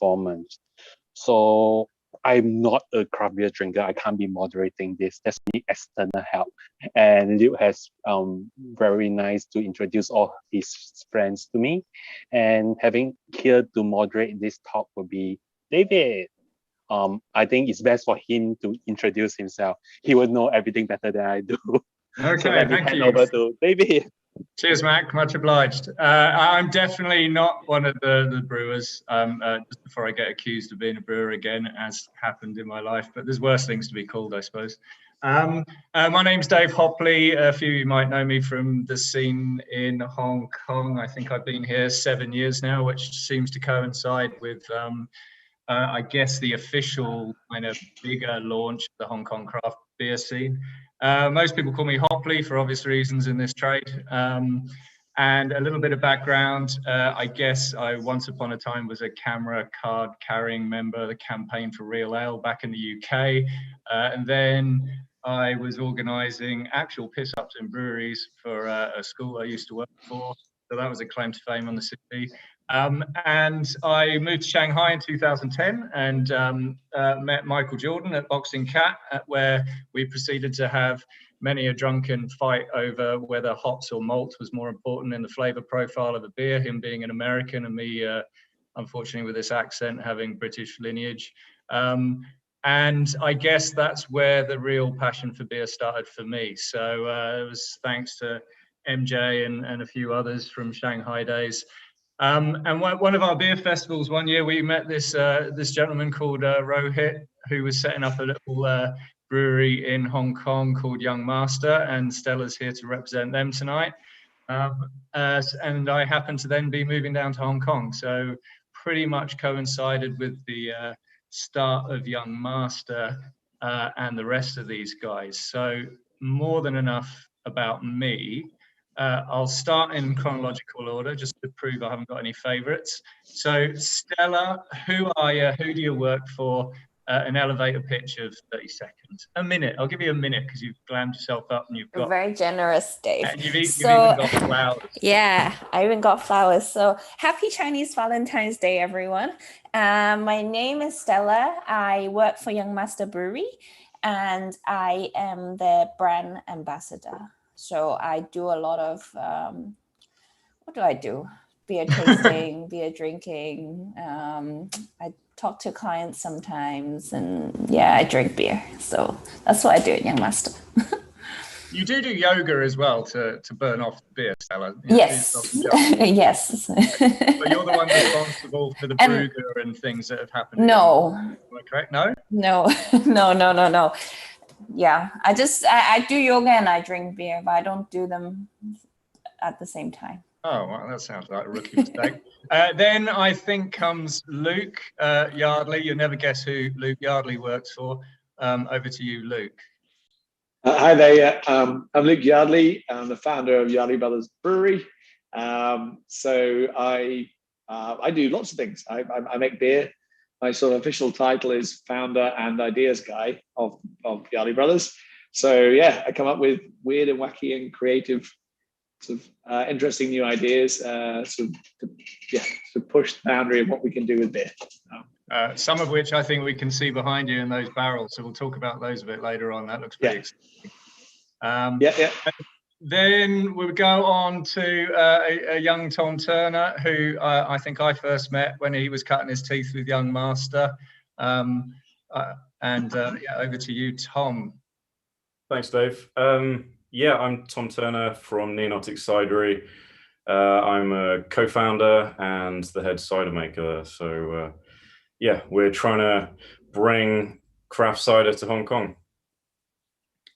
performance. So I'm not a craft beer drinker. I can't be moderating this. There's need external help. And Luke has very nice to introduce all his friends to me. And having here to moderate this talk will be David. I think it's best for him to introduce himself. He will know everything better than I do. Okay, so let me hand over to David. Cheers, Mac. Much obliged. I'm definitely not one of the brewers. Just before I get accused of being a brewer again, as happened in my life, but there's worse things to be called, I suppose. My name's Dave Hopley. A few of you might know me from the scene in Hong Kong. I think I've been here 7 years now, which seems to coincide with, I guess, the official kind of bigger launch of the Hong Kong craft beer scene. Most people call me Hopley for obvious reasons in this trade. And a little bit of background, I guess I once upon a time was a camera card carrying member of the Campaign for Real Ale back in the UK. And then I was organising actual piss-ups in breweries for a school I used to work for. So that was a claim to fame on the city. And I moved to Shanghai in 2010 and met Michael Jordan at Boxing Cat, where we proceeded to have many a drunken fight over whether hops or malt was more important in the flavor profile of a beer, him being an American and me, unfortunately with this accent, having British lineage. And I guess that's where the real passion for beer started for me. So it was thanks to MJ and a few others from Shanghai days. And one of our beer festivals one year, we met this gentleman called Rohit, who was setting up a little brewery in Hong Kong called Young Master, and Stella's here to represent them tonight. And I happened to then be moving down to Hong Kong, so pretty much coincided with the start of Young Master and the rest of these guys. So more than enough about me. I'll start in chronological order just to prove I haven't got any favorites. So Stella, who are you? Who do you work for? An elevator pitch of 30 seconds. A minute. I'll give you a minute because you've glammed yourself up and you've got... Very generous, Dave. And you've even got flowers. Yeah, I even got flowers. So happy Chinese Valentine's Day, everyone. My name is Stella. I work for Young Master Brewery and I am the brand ambassador. So I do a lot of, what do I do? Beer tasting, beer drinking. I talk to clients sometimes and yeah, I drink beer. So that's what I do at Young Master. You do yoga as well to burn off the beer, Stella. Yes, yes. But you're the one responsible for the brewger and things that have happened. No. Am I correct? No? No. Yeah, I do yoga and I drink beer, but I don't do them at the same time. Oh, well, that sounds like a rookie mistake. Then I think comes Luke Yardley. You'll never guess who Luke Yardley works for. Over to you, Luke. Hi there. I'm Luke Yardley. I'm the founder of Yardley Brothers Brewery. So I do lots of things. I make beer. My sort of official title is founder and ideas guy of Yardley Brothers. So yeah, I come up with weird and wacky and creative, sort of interesting new ideas, to push the boundary of what we can do with beer. Some of which I think we can see behind you in those barrels. So we'll talk about those a bit later on. That looks pretty exciting. Yeah. Then we go on to a young Tom Turner, who I think I first met when he was cutting his teeth with Young Master. Over to you, Tom. Thanks, Dave. I'm Tom Turner from Neonotic Cidery. I'm a co-founder and the head cider maker. So we're trying to bring craft cider to Hong Kong.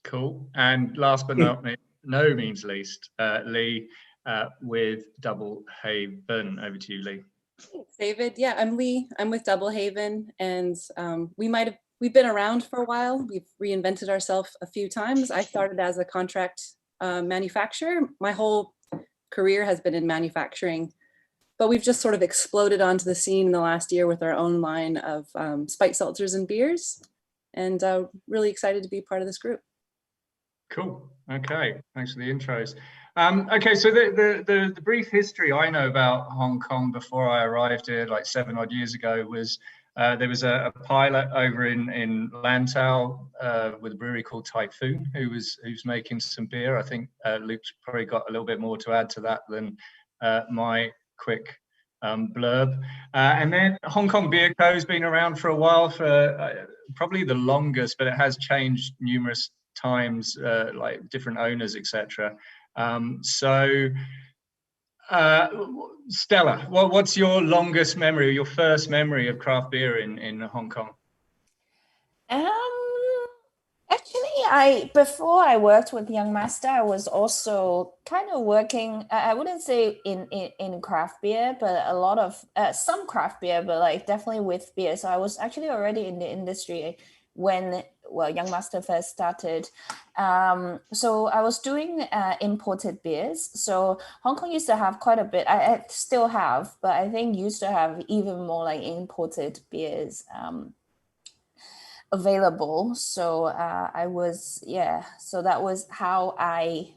Cool. And last but not no means least, Lee with Double Haven. Over to you, Lee. Thanks, David. Yeah, I'm Lee. I'm with Double Haven, and we've been around for a while. We've reinvented ourselves a few times. I started as a contract manufacturer. My whole career has been in manufacturing, but we've just sort of exploded onto the scene in the last year with our own line of spiked seltzers and beers, and really excited to be part of this group. Cool. Okay. Thanks for the intros. Okay, so the brief history I know about Hong Kong before I arrived here, like 7 odd years ago, was there was a pilot over in Lantau with a brewery called Typhoon, who's making some beer. I think Luke's probably got a little bit more to add to that than my quick blurb. And then Hong Kong Beer Co. has been around for a while, for probably the longest, but it has changed numerous times, like different owners, etc. Stella, what's your longest memory, or your first memory of craft beer in Hong Kong? Actually, before I worked with Young Master, I was also kind of working, I wouldn't say in craft beer, but a lot of some craft beer, but like definitely with beer. So I was actually already in the industry when Young Master first started. So I was doing imported beers. So Hong Kong used to have quite a bit. I still have, but I think used to have even more like imported beers available. So so that was how I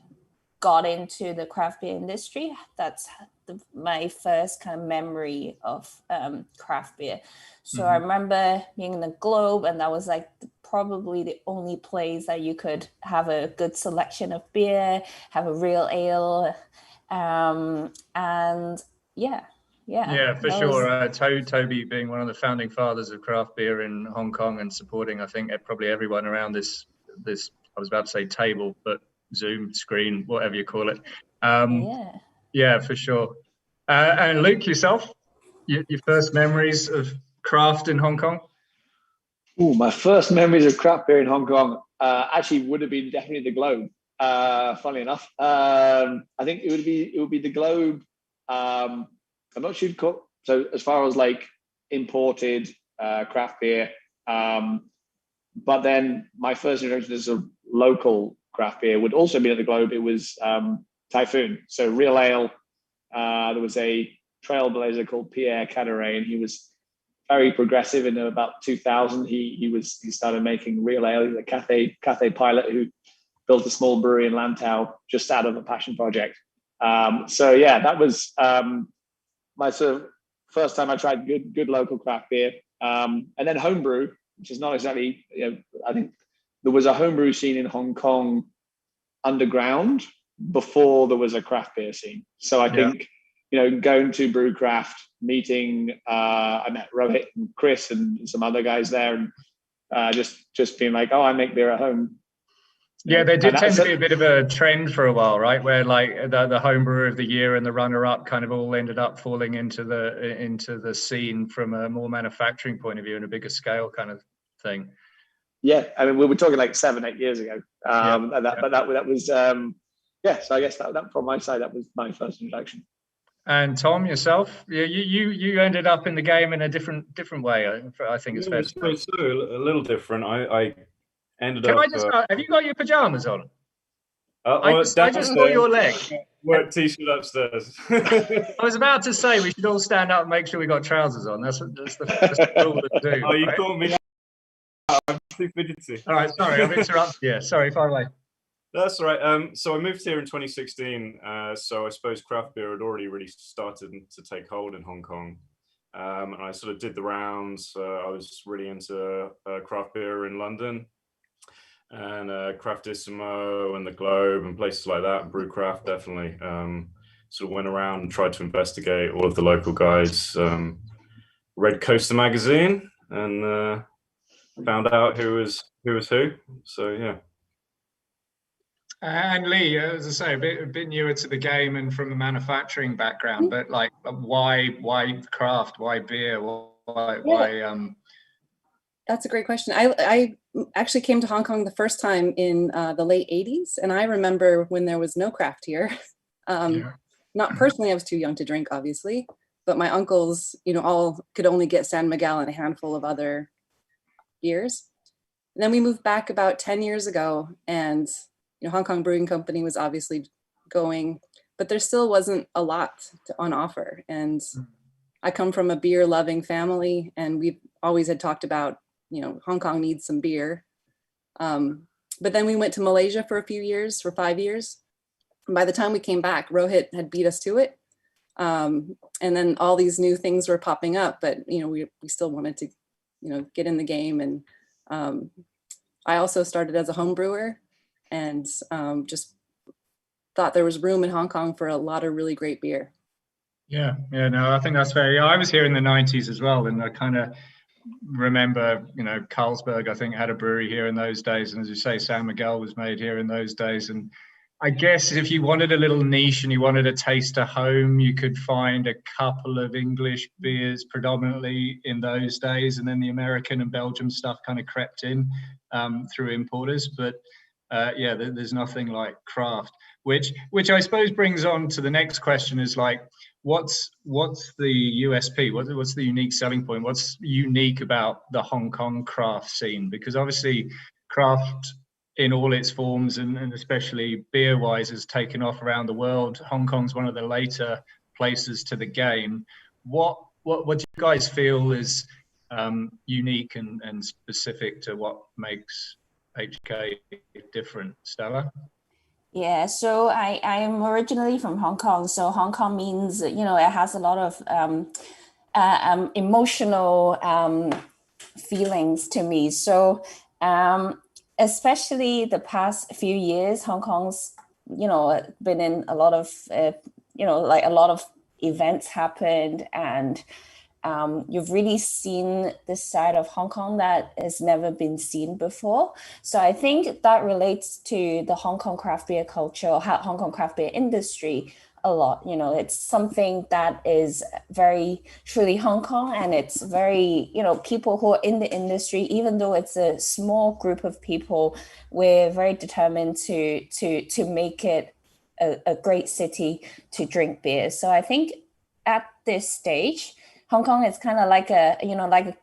got into the craft beer industry. That's my first kind of memory of craft beer. So I remember being in the Globe, and that was like probably the only place that you could have a good selection of beer, have a real ale, and Yeah, for sure. Toby being one of the founding fathers of craft beer in Hong Kong, and supporting, I think, probably everyone around this I was about to say table, but Zoom screen, whatever you call it. Yeah, for sure. And Luke, yourself, your first memories of craft in Hong Kong? Oh, my first memories of craft beer in Hong Kong actually would have been definitely the Globe. Funnily enough, I think it would be the Globe. I'm not sure you'd call, so as far as like imported craft beer, but then my first introduction to sort of local craft beer would also be at the Globe. It was Typhoon, so real ale. There was a trailblazer called Pierre Cadaret, and he was very progressive. In about 2000, he started making real ale. He was a Cathay pilot who built a small brewery in Lantau just out of a passion project. So yeah, that was my sort of first time I tried good local craft beer. And then homebrew, which is not exactly, I think there was a homebrew scene in Hong Kong underground before there was a craft beer scene. So I think, going to Brewcraft, meeting, I met Rohit and Chris and some other guys there, and just being like, oh, I make beer at home. Yeah, there did tend to be a bit of a trend for a while, right? Where like the home brewer of the year and the runner-up kind of all ended up falling into the scene from a more manufacturing point of view and a bigger scale kind of thing. Yeah, I mean, we were talking like 7-8 years ago. But that was so I guess that from my side, that was my first introduction. And Tom, yourself, you ended up in the game in a different way. I think it's fair to say. So a little different. I ended Can up. I just have you got your pajamas on? I just saw your leg. Work t-shirt upstairs. I was about to say we should all stand up and make sure we got trousers on. That's the rule to do. Oh, you caught me out. I'm too fidgety. All right, sorry, I've interrupted you. Sorry, far away. That's all right. So I moved here in 2016. So I suppose craft beer had already really started to take hold in Hong Kong. And I sort of did the rounds. I was really into craft beer in London, and Craftissimo and the Globe and places like that. Brewcraft definitely. Sort of went around and tried to investigate all of the local guys. Read Coaster magazine and found out who was who. So yeah. And Lee, as I say, a bit newer to the game and from a manufacturing background, but like, why craft? Why beer? Why? That's a great question. I actually came to Hong Kong the first time in the late 80s, and I remember when there was no craft here. Not personally, I was too young to drink, obviously, but my uncles, all could only get San Miguel and a handful of other beers. And then we moved back about 10 years ago, and Hong Kong Brewing Company was obviously going, but there still wasn't a lot on offer. And I come from a beer loving family, and we've always had talked about, Hong Kong needs some beer. But then we went to Malaysia for 5 years. by the time we came back, Rohit had beat us to it. And then all these new things were popping up, but we still wanted to get in the game. And I also started as a home brewer, and just thought there was room in Hong Kong for a lot of really great beer. Yeah, no, I think that's fair. Yeah, I was here in the 90s as well, and I kind of remember, Carlsberg, I think, had a brewery here in those days, and as you say, San Miguel was made here in those days. And I guess if you wanted a little niche and you wanted a taste of home, you could find a couple of English beers predominantly in those days, and then the American and Belgium stuff kind of crept in through importers. But there's nothing like craft, which I suppose brings on to the next question, is like, what's the USP? What's the unique selling point? What's unique about the Hong Kong craft scene? Because obviously craft in all its forms, and especially beer wise, has taken off around the world. Hong Kong's one of the later places to the game. What do you guys feel is unique and specific to what makes HK different, Stella? Yeah, so I am originally from Hong Kong. So Hong Kong means, it has a lot of emotional feelings to me. So especially the past few years, Hong Kong's, been in a lot of, a lot of events happened, and you've really seen this side of Hong Kong that has never been seen before. So I think that relates to the Hong Kong craft beer culture, or Hong Kong craft beer industry a lot. It's something that is very truly Hong Kong, and it's very, people who are in the industry, even though it's a small group of people, we're very determined to make it a great city to drink beer. So I think at this stage, Hong Kong is kind of like a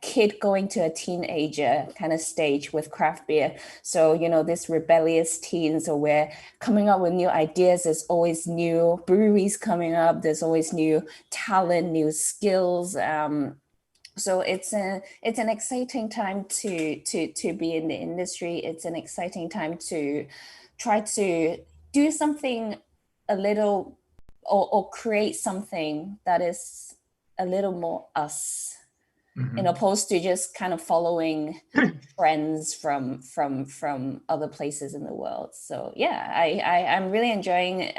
kid going to a teenager kind of stage with craft beer. So, this rebellious teens, or we're coming up with new ideas. There's always new breweries coming up. There's always new talent, new skills. So it's an exciting time to be in the industry. It's an exciting time to try to do something a little, or create something that is a little more us, in opposed to just kind of following trends from other places in the world. So yeah, I'm really enjoying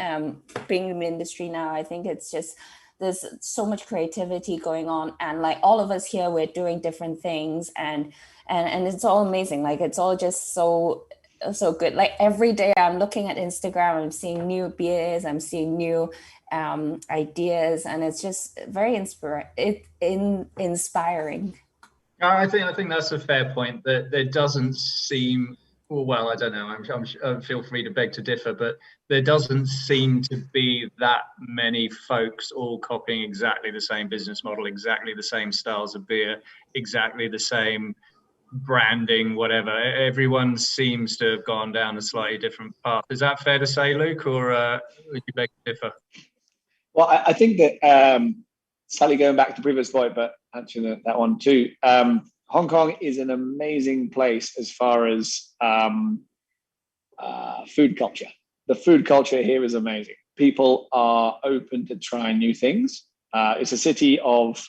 being in the industry now. I think it's just, there's so much creativity going on, and like all of us here, we're doing different things, and it's all amazing. Like, it's all just so good. Like, every day I'm looking at Instagram, I'm seeing new beers, I'm seeing new ideas, and it's just very inspiring. I think that's a fair point. That there doesn't seem, well, I don't know, I'm feel free to beg to differ, but there doesn't seem to be that many folks all copying exactly the same business model, exactly the same styles of beer, exactly the same branding, whatever. Everyone seems to have gone down a slightly different path. Is that fair to say, Luke, or would you beg to differ? Well, I think that slightly going back to the previous point, but answering that one too. Hong Kong is an amazing place as far as food culture. The food culture here is amazing. People are open to trying new things. It's a city of,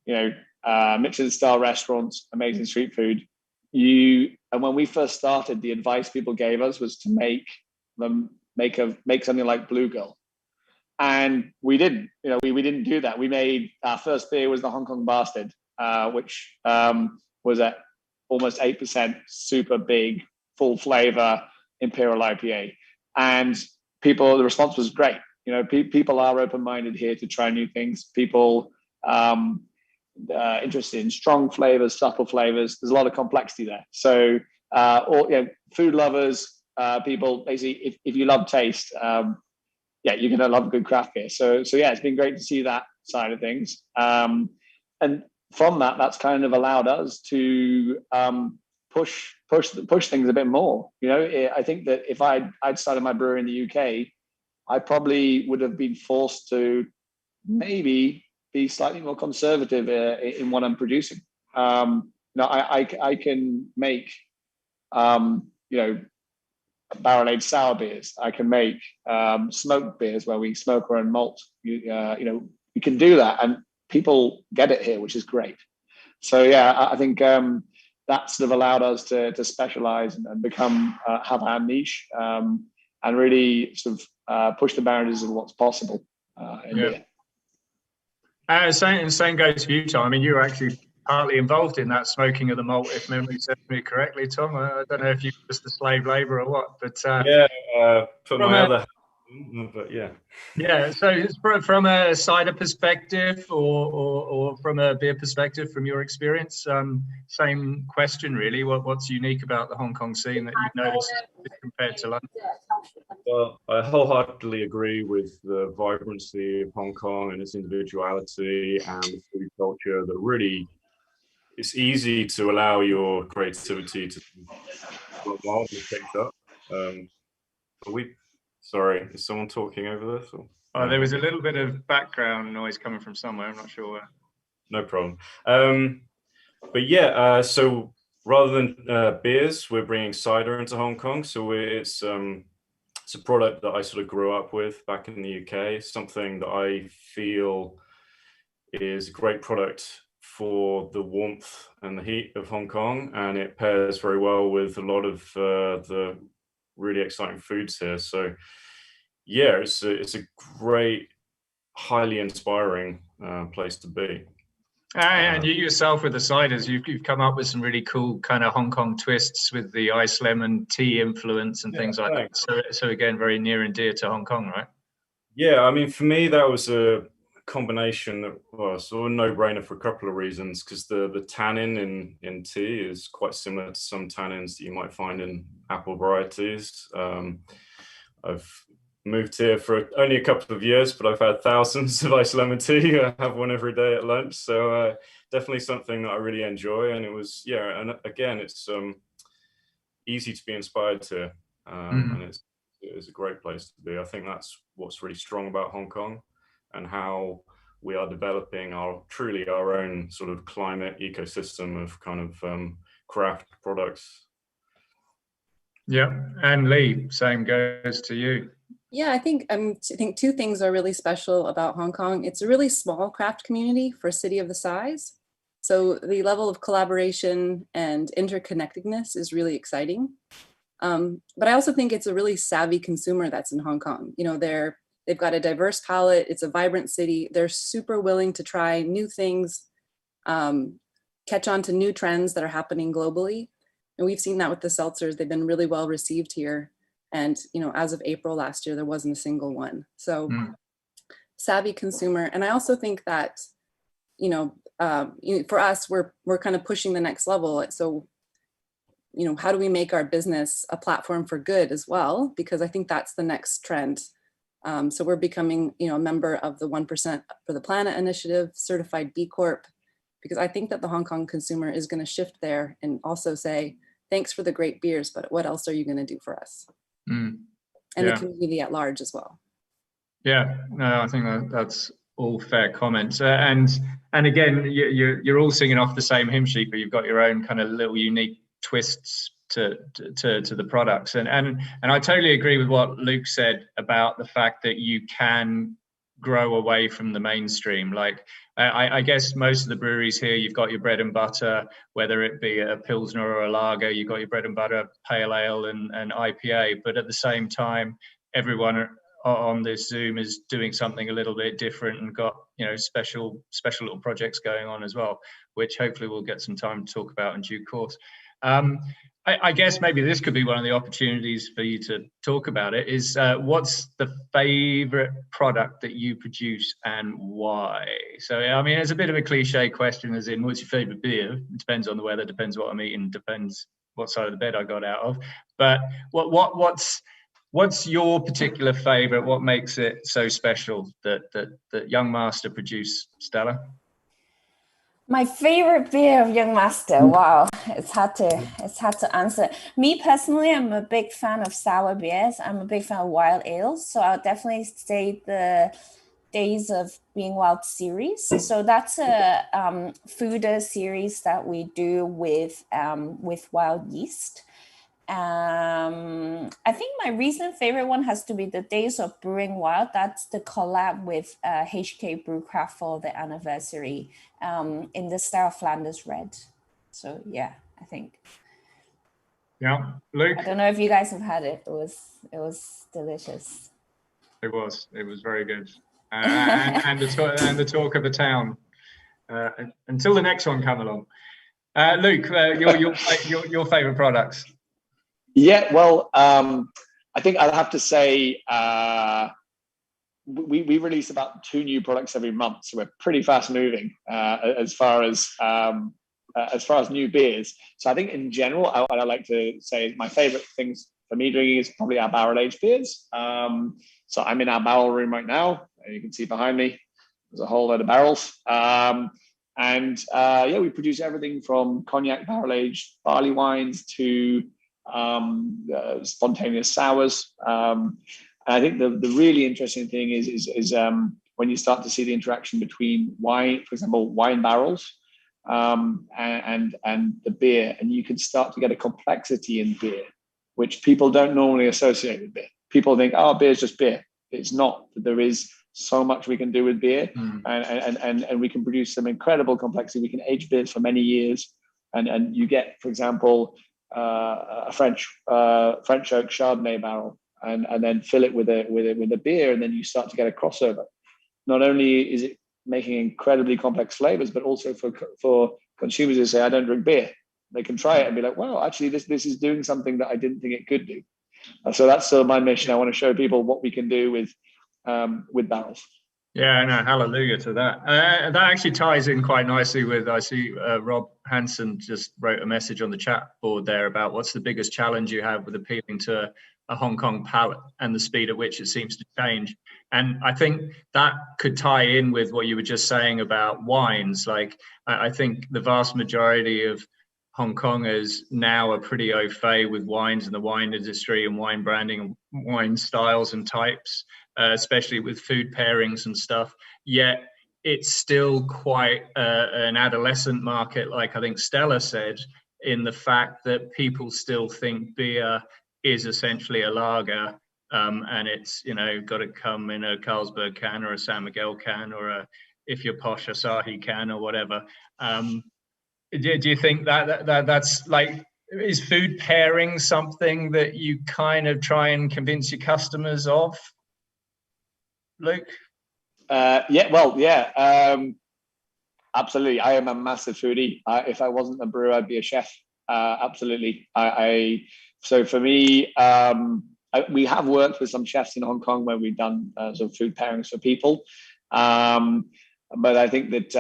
Michelin-star restaurants, amazing street food. And when we first started, the advice people gave us was to make something like Blue Girl. And we didn't, we didn't do that. We made, our first beer was the Hong Kong Bastard, which was at almost 8%, super big, full flavor Imperial IPA. And the response was great. People are open-minded here to try new things. People interested in strong flavors, subtle flavors. There's a lot of complexity there. So, food lovers, people, basically, if you love taste, you're going to love good craft beer. So yeah, it's been great to see that side of things. And from that's kind of allowed us to push things a bit more. I think that if I'd started my brewery in the UK, I probably would have been forced to maybe be slightly more conservative in what I'm producing. I can make, barrel-aged sour beers. I can make smoked beers where we smoke our own malt. You know, we can do that, and people get it here, which is great. So yeah, I think that sort of allowed us to specialize and become have our niche, and really sort of push the boundaries of what's possible in beer. Same goes for you, Tom. I mean, you were actually partly involved in that smoking of the malt, if memory serves me correctly, Tom. I don't know if you were just the slave labor or what, but put my other, but yeah. Yeah, so from a cider perspective or from a beer perspective, from your experience, same question really. What's unique about the Hong Kong scene that you've noticed compared to London? Well, I wholeheartedly agree with the vibrancy of Hong Kong and its individuality and the food culture that really, it's easy to allow your creativity to go wild and picked up. Sorry, is someone talking over this? Oh, there was a little bit of background noise coming from somewhere. I'm not sure where. No problem. But yeah, so rather than beers, we're bringing cider into Hong Kong. So it's a product that I sort of grew up with back in the UK. Something that I feel is a great product for the warmth and the heat of Hong Kong, and it pairs very well with a lot of the really exciting foods here. So yeah, it's a great, highly inspiring place to be. And you yourself with the ciders, you've come up with some really cool kind of Hong Kong twists with the ice lemon tea influence and things like that. So again, very near and dear to Hong Kong, right? Yeah, I mean, for me, that was a combination that was sort of no-brainer for a couple of reasons, because the tannin in tea is quite similar to some tannins that you might find in apple varieties. I've moved here for only a couple of years, but I've had thousands of ice lemon tea. I have one every day at lunch, so definitely something that I really enjoy. And it was, yeah, and again, it's easy to be inspired to, and it's a great place to be. I think that's what's really strong about Hong Kong, and how we are developing truly our own sort of climate ecosystem of kind of craft products. Yeah, and Lee, same goes to you. Yeah, I think two things are really special about Hong Kong. It's a really small craft community for a city of the size. So the level of collaboration and interconnectedness is really exciting. But I also think it's a really savvy consumer that's in Hong Kong. You know, they've got a diverse palate. It's a vibrant city. They're super willing to try new things, catch on to new trends that are happening globally. And we've seen that with the seltzers. They've been really well received here. And, you know, as of April last year, there wasn't a single one. So savvy consumer. And I also think that, for us, we're kind of pushing the next level. So, you know, how do we make our business a platform for good as well? Because I think that's the next trend. So we're becoming, a member of the 1% for the Planet initiative, certified B Corp, because I think that the Hong Kong consumer is going to shift there and also say, thanks for the great beers, but what else are you going to do for us? And the community at large as well. Yeah, no, I think that's all fair comments. And again, you're all singing off the same hymn sheet, but you've got your own kind of little unique twists to the products. And I totally agree with what Luke said about the fact that you can grow away from the mainstream. Like I guess most of the breweries here, you've got your bread and butter, whether it be a Pilsner or a lager, you've got your bread and butter, pale ale and IPA. But at the same time, everyone on this Zoom is doing something a little bit different and got, special little projects going on as well, which hopefully we'll get some time to talk about in due course. I guess maybe this could be one of the opportunities for you to talk about it is what's the favorite product that you produce and why? So, I mean, it's a bit of a cliche question as in what's your favorite beer? It depends on the weather, depends what I'm eating, depends what side of the bed I got out of. But what's your particular favorite? What makes it so special that Young Master produce, Stella? My favorite beer of Young Master. Wow, it's hard to answer. Me personally, I'm a big fan of sour beers. I'm a big fan of wild ales. So I'll definitely say the Days of Being Wild series. So that's a foeder series that we do with wild yeast. I think my recent favorite one has to be the Days of Brewing Wild. That's the collab with ASHK Brewcraft for the anniversary in the style Flanders Red. So yeah, I think. Yeah, Luke. I don't know if you guys have had it. It was delicious. It was very good, and the talk of the town. Until the next one come along, Luke, your favorite products. Yeah, well, I think I'd have to say we release about 2 new products every month, so we're pretty fast moving as far as new beers. So I think in general, what I like to say my favorite things for me drinking is probably our barrel aged beers. So I'm in our barrel room right now. You can see behind me, there's a whole load of barrels. We produce everything from cognac barrel aged barley wines to spontaneous sours. And I think the really interesting thing is when you start to see the interaction between wine, for example, wine barrels and the beer, and you can start to get a complexity in beer, which people don't normally associate with beer. People think, oh, beer is just beer. It's not. There is so much we can do with beer, and we can produce some incredible complexity. We can age beers for many years, and you get, for example, a French oak Chardonnay barrel, and then fill it with a beer, and then you start to get a crossover. Not only is it making incredibly complex flavors, but also for consumers who say, I don't drink beer, they can try it and be like, wow, actually this is doing something that I didn't think it could do. So that's sort of my mission. I want to show people what we can do with barrels. Yeah, no, hallelujah to that. That actually ties in quite nicely with, I see Rob Hansen just wrote a message on the chat board there about what's the biggest challenge you have with appealing to a Hong Kong palate and the speed at which it seems to change. And I think that could tie in with what you were just saying about wines. Like, I think the vast majority of Hong Kongers now are pretty au fait with wines and the wine industry and wine branding and wine styles and types, especially with food pairings and stuff. Yet it's still quite an adolescent market, like I think Stella said, in the fact that people still think beer is essentially a lager, and it's, got to come in a Carlsberg can or a San Miguel can or a, if you're posh, Asahi can or whatever. Do you think that's like, is food pairing something that you kind of try and convince your customers of, Luke? Absolutely. I am a massive foodie. If I wasn't a brewer, I'd be a chef. Absolutely. So for me, we have worked with some chefs in Hong Kong where we've done sort of food pairings for people. But I think that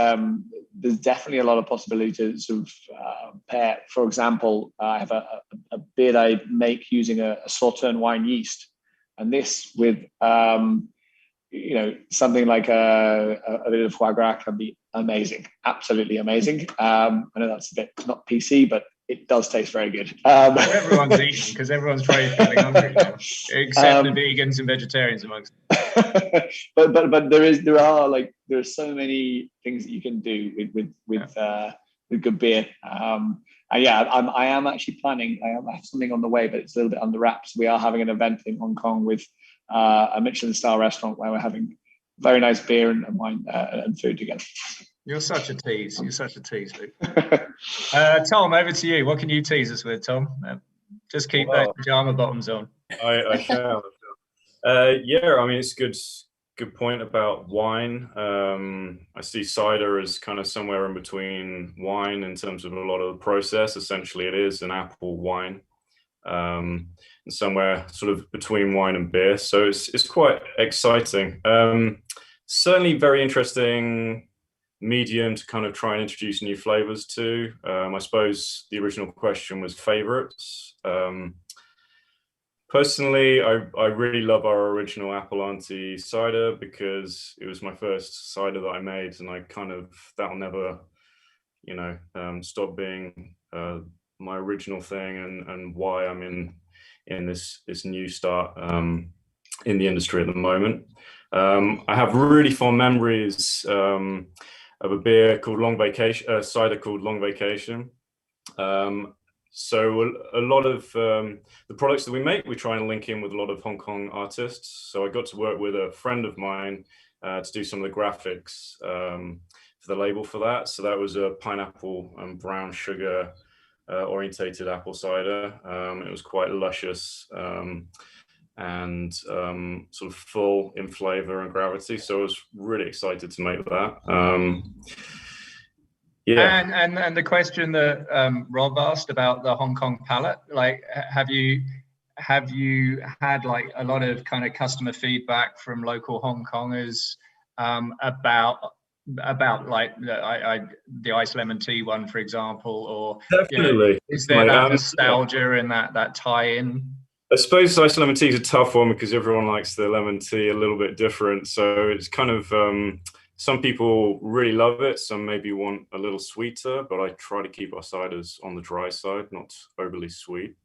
there's definitely a lot of possibility to sort of pair. For example, I have a beer that I make using a Sauterne wine yeast, and this with something like a bit of foie gras can be amazing, absolutely amazing. I know that's a bit not PC, but it does taste very good. Everyone's eating because everyone's feeling hungry now, except the vegans and vegetarians amongst them. but there are so many things that you can do with good beer. I am actually planning. I have something on the way, but it's a little bit under wraps. We are having an event in Hong Kong with a Michelin star restaurant where we're having very nice beer and wine and food together. You're such a tease. You're such a tease, Luke. Tom, over to you. What can you tease us with, Tom? Just keep those pajama bottoms on. I shall. It's good point about wine. I see cider as kind of somewhere in between wine in terms of a lot of the process. Essentially, it is an apple wine, and somewhere sort of between wine and beer. So it's quite exciting. Certainly very interesting medium to kind of try and introduce new flavors to. I suppose the original question was favorites. Personally, I really love our original Apple Auntie cider because it was my first cider that I made, and that'll never, stop being my original thing and why I'm in this new start in the industry at the moment. I have really fond memories of a beer called cider called Long Vacation. So a lot of the products that we make, we try and link in with a lot of Hong Kong artists. So I got to work with a friend of mine to do some of the graphics for the label for that. So that was a pineapple and brown sugar orientated apple cider. It was quite luscious and sort of full in flavor and gravity. So I was really excited to make that. Yeah. And the question that Rob asked about the Hong Kong palette, like, have you had like a lot of kind of customer feedback from local Hong Kongers about like the iced lemon tea one, for example, or definitely, is there that nostalgia and that tie-in? I suppose iced lemon tea is a tough one because everyone likes the lemon tea a little bit different. So it's kind of some people really love it, some maybe want a little sweeter, but I try to keep our ciders on the dry side, not overly sweet.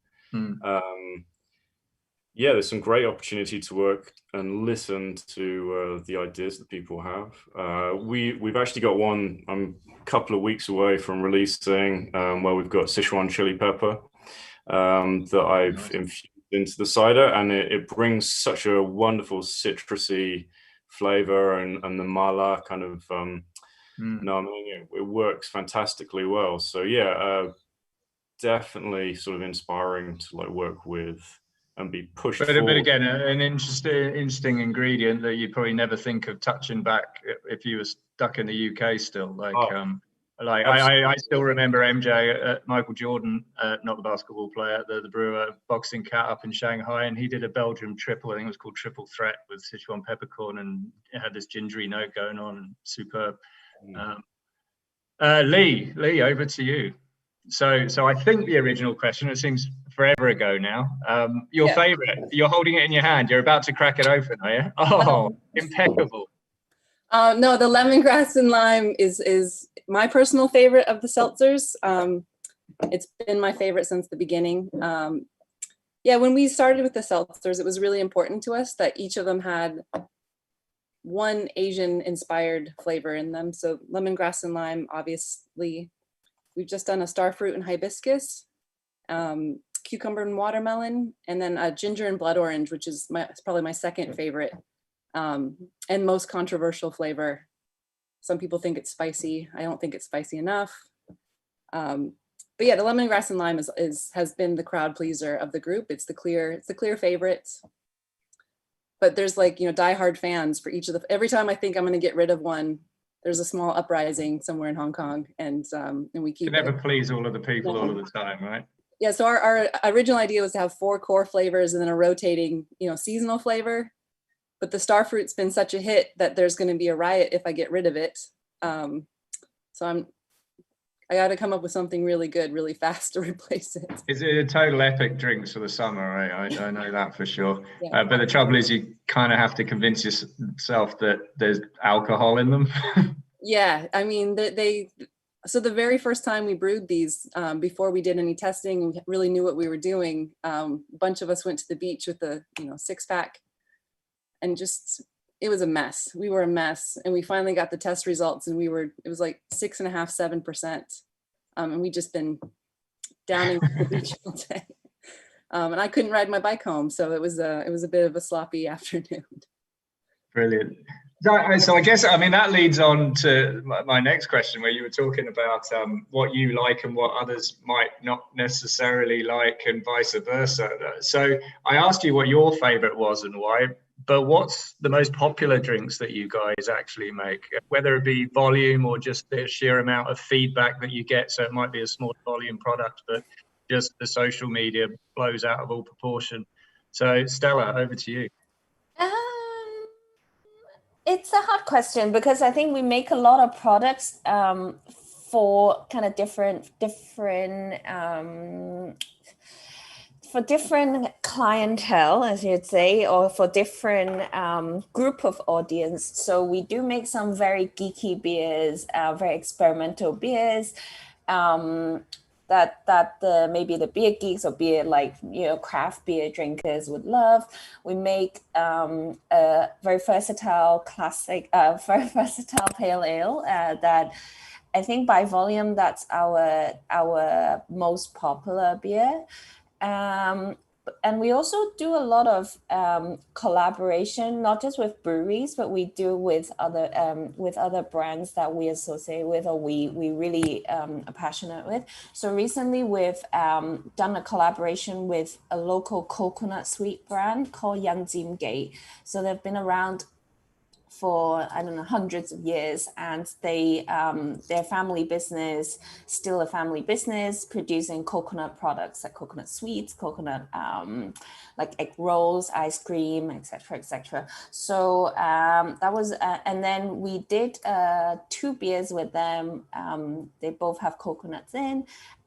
Yeah, there's some great opportunity to work and listen to the ideas that people have. We've actually got one a couple of weeks away from releasing where we've got Sichuan chili pepper that I've infused into the cider, and it brings such a wonderful citrusy flavor and the mala kind of no, I mean, it works fantastically well. So yeah, definitely sort of inspiring to like work with and be pushed but forward. But again, an interesting ingredient that you'd probably never think of touching back if you were stuck in the UK still. Like, I still remember MJ, Michael Jordan, not the basketball player, the brewer, boxing cat up in Shanghai, and he did a Belgium triple. I think it was called Triple Threat with Sichuan peppercorn, and it had this gingery note going on, and superb. Lee, over to you. So I think the original question, it seems forever ago now. Your favorite, you're holding it in your hand. You're about to crack it open, are you? Oh, impeccable. No, the lemongrass and lime is my personal favorite of the seltzers. It's been my favorite since the beginning. Yeah, when we started with the seltzers, it was really important to us that each of them had one Asian inspired flavor in them. So lemongrass and lime, obviously. We've just done a starfruit and hibiscus, cucumber and watermelon, and then a ginger and blood orange, which is probably my second favorite and most controversial flavor. Some people think it's spicy. I don't think it's spicy enough. But yeah, the lemongrass and lime has been the crowd pleaser of the group. It's the clear favorite. But there's like, diehard fans for each of every time I think I'm going to get rid of one, there's a small uprising somewhere in Hong Kong, and we keep. You can never please all of the people all of the time, right? Yeah. So our original idea was to have 4 core flavors and then a rotating, seasonal flavor. But the starfruit's been such a hit that there's going to be a riot if I get rid of it. So I got to come up with something really good, really fast to replace it. It's a total epic drink for the summer, right? I know that for sure. Yeah. But the trouble is you kind of have to convince yourself that there's alcohol in them. Yeah, I mean, so the very first time we brewed these, before we did any testing, we really knew what we were doing. A bunch of us went to the beach with a 6-pack, and it was a mess. We were a mess, and we finally got the test results, and it was like 6.5%, 7%, and we just been downing the beach all day. And I couldn't ride my bike home, so it was a bit of a sloppy afternoon. Brilliant. So I guess, that leads on to my next question, where you were talking about what you like and what others might not necessarily like, and vice versa. So I asked you what your favorite was and why, but what's the most popular drinks that you guys actually make, whether it be volume or just the sheer amount of feedback that you get? So it might be a small volume product, but just the social media blows out of all proportion. So Stella, over to you. It's a hard question because I think we make a lot of products for kind of different clientele, as you'd say, or for different group of audience. So we do make some very geeky beers, very experimental beers. That maybe the beer geeks or beer craft beer drinkers would love. We make a very versatile pale ale that I think by volume, that's our most popular beer. And we also do a lot of collaboration, not just with breweries, but we do with other brands that we associate with, or we really are passionate with. So recently we've done a collaboration with a local coconut sweet brand called ASHK. So they've been around for, I don't know, hundreds of years, and their family business, still a family business, producing coconut products like coconut sweets, coconut like egg rolls, ice cream, etc., etc. So that was, and then we did 2 beers with them. They both have coconuts in,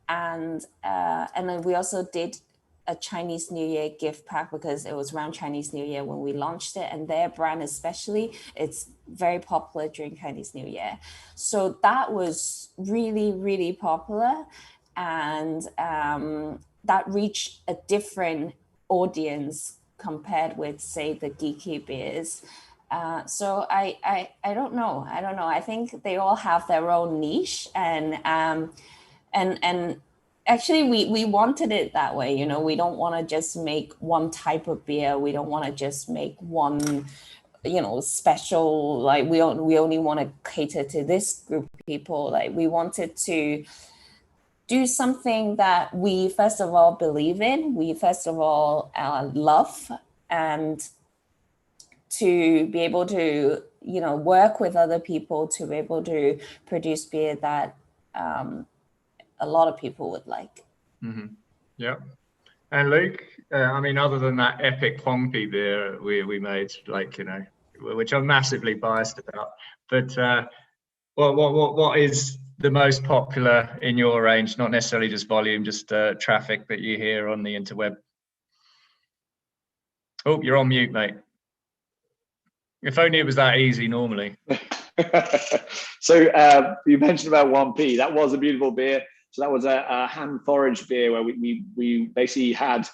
and then we also did a Chinese New Year gift pack, because it was around Chinese New Year when we launched it, and their brand especially, it's very popular during Chinese New Year. So that was really, really popular, and that reached a different audience compared with, say, the geeky beers. So I don't know. I think they all have their own niche, and actually, we wanted it that way. You know, we don't want to just make one type of beer. We don't want to just make one, you know, special, like we only want to cater to this group of people. Like, we wanted to do something that we first of all believe in, we first of all love, and to be able to, you know, work with other people to be able to produce beer that a lot of people would like. Mm-hmm. Yeah. And Luke, I mean, other than that epic Pompey beer we made, like, you know, which I'm massively biased about, but what is the most popular in your range? Not necessarily just volume, just traffic that you hear on the interweb. Oh, you're on mute, mate. If only it was that easy normally. So you mentioned about 1P. That was a beautiful beer. So that was a hand foraged beer where we basically had a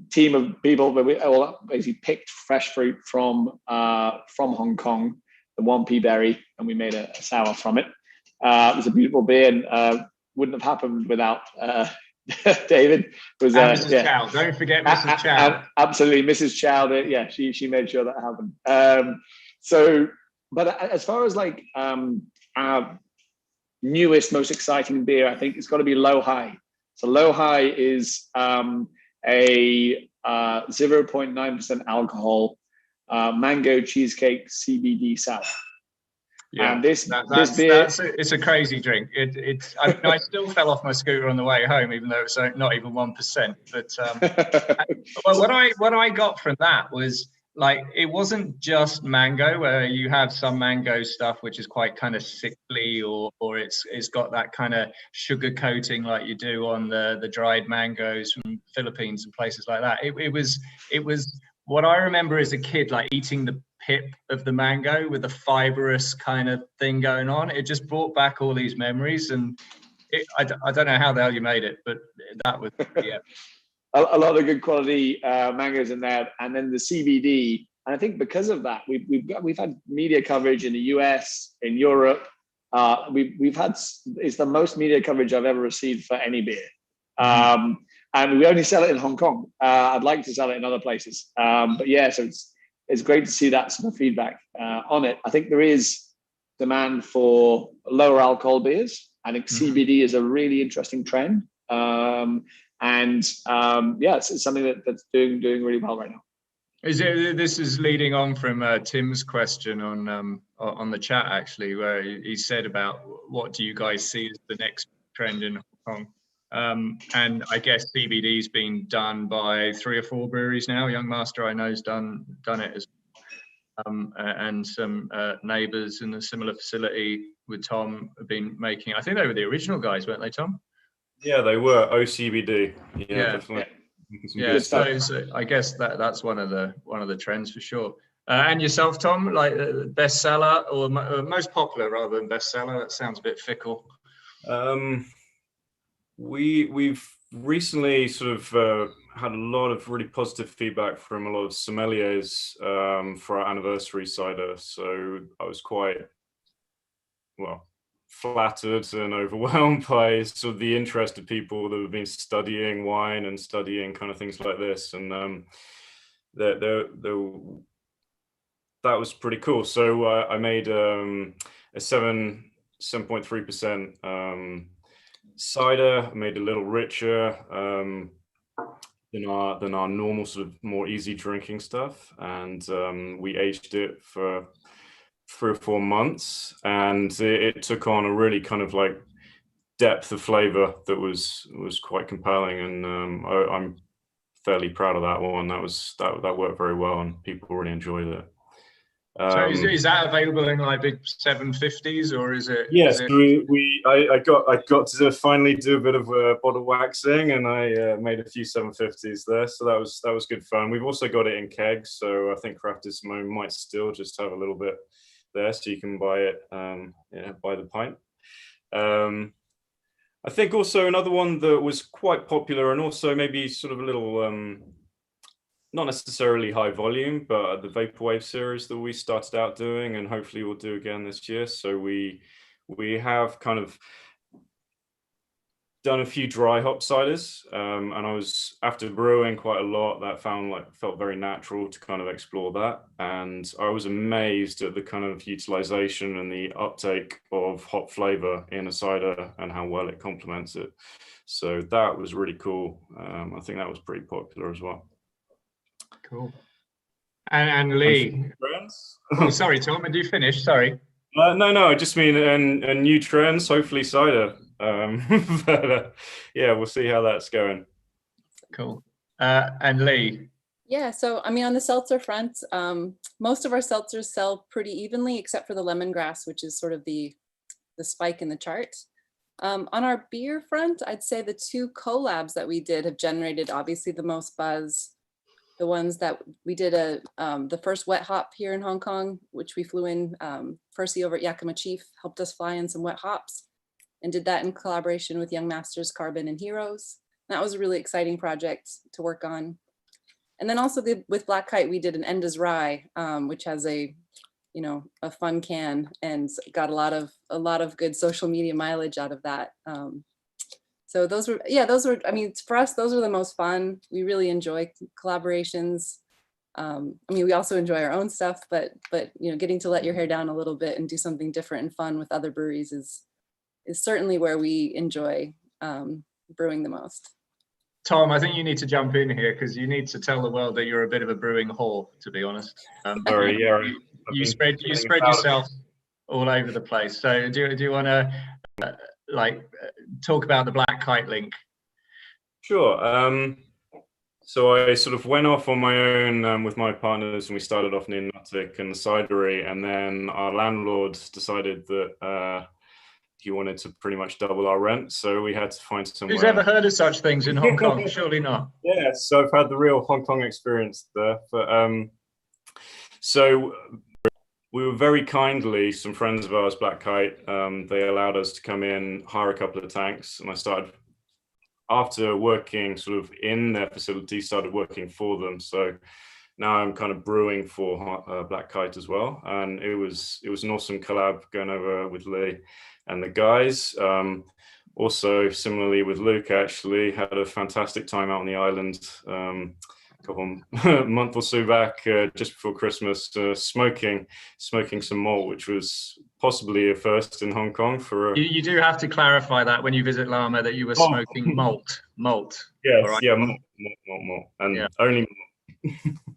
team of people, but we all basically picked fresh fruit from Hong Kong, the 1P berry, and we made a sour from it. It was a beautiful beer, and wouldn't have happened without David. Was Mrs. Chow. Don't forget Mrs. Chow. Absolutely, Mrs. Chow. Yeah, she made sure that happened. But as far as like our newest, most exciting beer, I think it's got to be Low High. So Low High is a 0.9% alcohol mango cheesecake CBD sour. Yeah, and this beer, it's a crazy drink. I mean, I still fell off my scooter on the way home, even though it's not even 1%. But what I got from that was, like, it wasn't just mango, where you have some mango stuff which is quite kind of sickly, or it's got that kind of sugar coating like you do on the dried mangoes from Philippines and places like that. It was what I remember as a kid, like eating the pip of the mango with a fibrous kind of thing going on. It just brought back all these memories, and I don't know how the hell you made it, but that was, yeah. A lot of good quality mangoes in there, and then the CBD. And I think because of that, we've had media coverage in the US, in Europe. We've had, it's the most media coverage I've ever received for any beer. And we only sell it in Hong Kong. I'd like to sell it in other places, but yeah. So it's great to see that sort of feedback on it. I think there is demand for lower alcohol beers. I think CBD is a really interesting trend. Yeah, it's something that's doing really well right now. This is leading on from Tim's question on the chat, actually, where he said about what do you guys see as the next trend in Hong Kong? And I guess CBD's been done by 3 or 4 breweries now. Young Master, I know, has done it as well. And some neighbours in a similar facility with Tom have been making. I think they were the original guys, weren't they, Tom? Yeah, they were OCBD. Yeah, definitely. Yeah, so I guess that's one of the trends for sure. And yourself, Tom, like bestseller or most popular rather than bestseller? That sounds a bit fickle. We've recently sort of had a lot of really positive feedback from a lot of sommeliers for our anniversary cider. So I was quite, well, flattered and overwhelmed by sort of the interest of people that have been studying wine and studying kind of things like this, and that was pretty cool. So I made a 7.3% cider. I made it a little richer than our normal sort of more easy drinking stuff, and we aged it for 3 or 4 months, and it took on a really kind of like depth of flavor that was quite compelling, and I'm fairly proud of that one. That worked very well, and people really enjoyed it. So is that available in like big 750s, or is it? Yes, I got to finally do a bit of bottle waxing, and I made a few 750s there, so that was good fun. We've also got it in kegs, so I think Crafted Simone might still just have a little bit there, so you can buy it by the pint. I think also another one that was quite popular, and also maybe sort of a little not necessarily high volume, but the Vaporwave series that we started out doing, and hopefully we'll do again this year. So we have kind of done a few dry hop ciders, and I was, after brewing quite a lot, that felt very natural to kind of explore that. And I was amazed at the kind of utilization and the uptake of hop flavor in a cider and how well it complements it. So that was really cool. I think that was pretty popular as well. Cool. And Lee. Oh, sorry, Tom, did you finish? Sorry. No, I just mean and new trends, hopefully cider. But yeah, we'll see how that's going. Cool. And Lee. Yeah, so I mean, on the seltzer front, most of our seltzers sell pretty evenly, except for the lemongrass, which is sort of the spike in the chart. On our beer front, I'd say the 2 collabs that we did have generated obviously the most buzz. The ones that we did the first wet hop here in Hong Kong, which we flew in, Percy over at Yakima Chief helped us fly in some wet hops, and did that in collaboration with Young Masters, Carbon, and Heroes. That was a really exciting project to work on. And then also with Black Kite, we did an Enda's Rye, which has a fun can, and got a lot of good social media mileage out of that. So those were, I mean, for us, those were the most fun. We really enjoy collaborations. I mean, we also enjoy our own stuff, but getting to let your hair down a little bit and do something different and fun with other breweries is certainly where we enjoy brewing the most. Tom, I think you need to jump in here, because you need to tell the world that you're a bit of a brewing whore, to be honest. Sorry, yeah. You spread yourself all over the place. So do you want to talk about the Black Kite link? Sure. So I sort of went off on my own with my partners, and we started off near Nuttic and the cidery, and then our landlord decided that he wanted to pretty much double our rent, so we had to find somewhere. Who's ever heard of such things in Hong Kong? Surely not. Yeah, so I've had the real Hong Kong experience there. But so we were very kindly, some friends of ours, Black Kite, they allowed us to come in, hire a couple of tanks, and I started, after working sort of in their facility, started working for them. So now I'm kind of brewing for Black Kite as well, and it was an awesome collab going over with Lee and the guys. Also, similarly with Luke, actually had a fantastic time out on the island. A month or so back, just before Christmas, smoking some malt, which was possibly a first in Hong Kong for. You do have to clarify that when you visit Lama, that you were smoking malt. Yes, right? Yeah, malt, and only malt.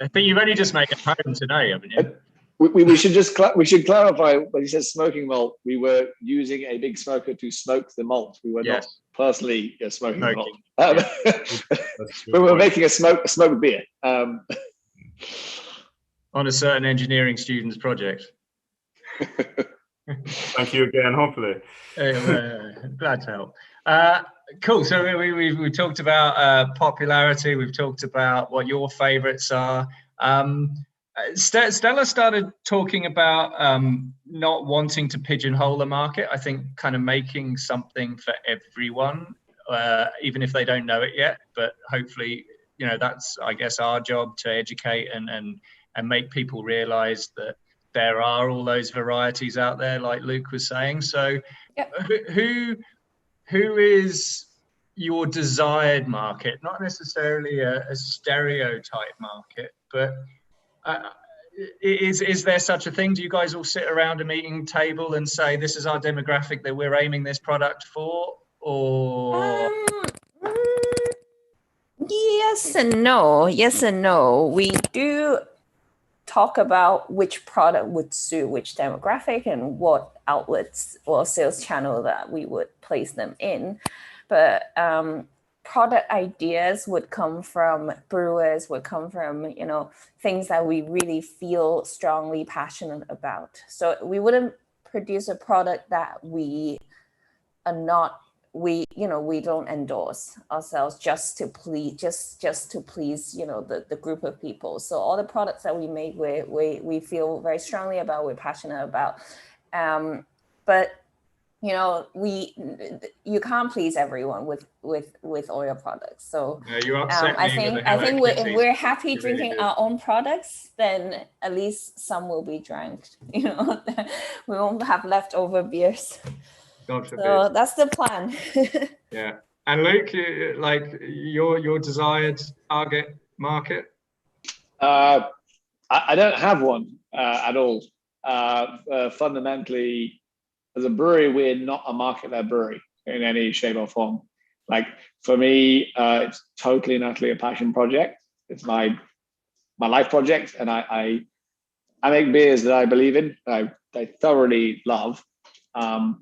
I think you've only just made it home today, haven't you? We should clarify, when he says smoking malt, we were using a big smoker to smoke the malt. We were not personally smoking the malt. We were making a smoked beer. On a certain engineering student's project. Thank you again, Hopley. Glad to help. Cool. So we talked about popularity. We've talked about what your favorites are. Stella started talking about not wanting to pigeonhole the market. I think kind of making something for everyone, even if they don't know it yet. But hopefully, that's, I guess, our job to educate and make people realize that there are all those varieties out there, like Luke was saying. So Yep. who is your desired market? Not necessarily a stereotype market, but is there such a thing? Do you guys all sit around a meeting table and say, this is our demographic that we're aiming this product for? Or yes and no. Yes and no. We do talk about which product would suit which demographic and what outlets or sales channel that we would place them in. But product ideas would come from brewers, would come from, you know, things that we really feel strongly passionate about. So we wouldn't produce a product that we are not, we don't endorse ourselves just to please, just to please, you know, the group of people. So all the products that we make, we feel very strongly about, we're passionate about. But you know, you can't please everyone with all your products. So you upset I me with think the Hello if we're happy You really drinking did. our own products, then at least some will be drank. You know, we won't have leftover beers. God forbid. So that's the plan. Yeah. And Luke, like your desired target market? I don't have one at all. Fundamentally, as a brewery, we're not a market-led brewery in any shape or form. Like for me, it's totally and utterly a passion project. It's my life project, and I make beers that I believe in. I thoroughly love. You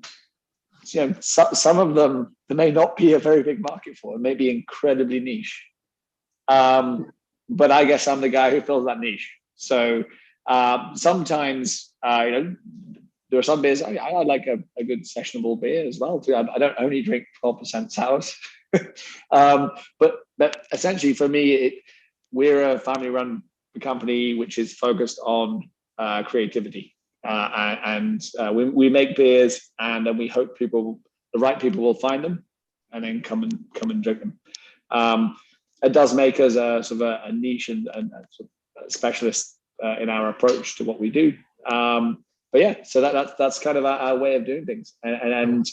know, some of them there may not be a very big market for. It may be incredibly niche. But I guess I'm the guy who fills that niche. So sometimes, you know, there are some beers I like a good sessionable beer as well too. I don't only drink 12% sours. But essentially for me, we're a family-run company which is focused on creativity, and we make beers, and then we hope the right people will find them, and then come and drink them. It does make us a sort of a niche and sort of a specialist in our approach to what we do. But yeah, so that's kind of our way of doing things. And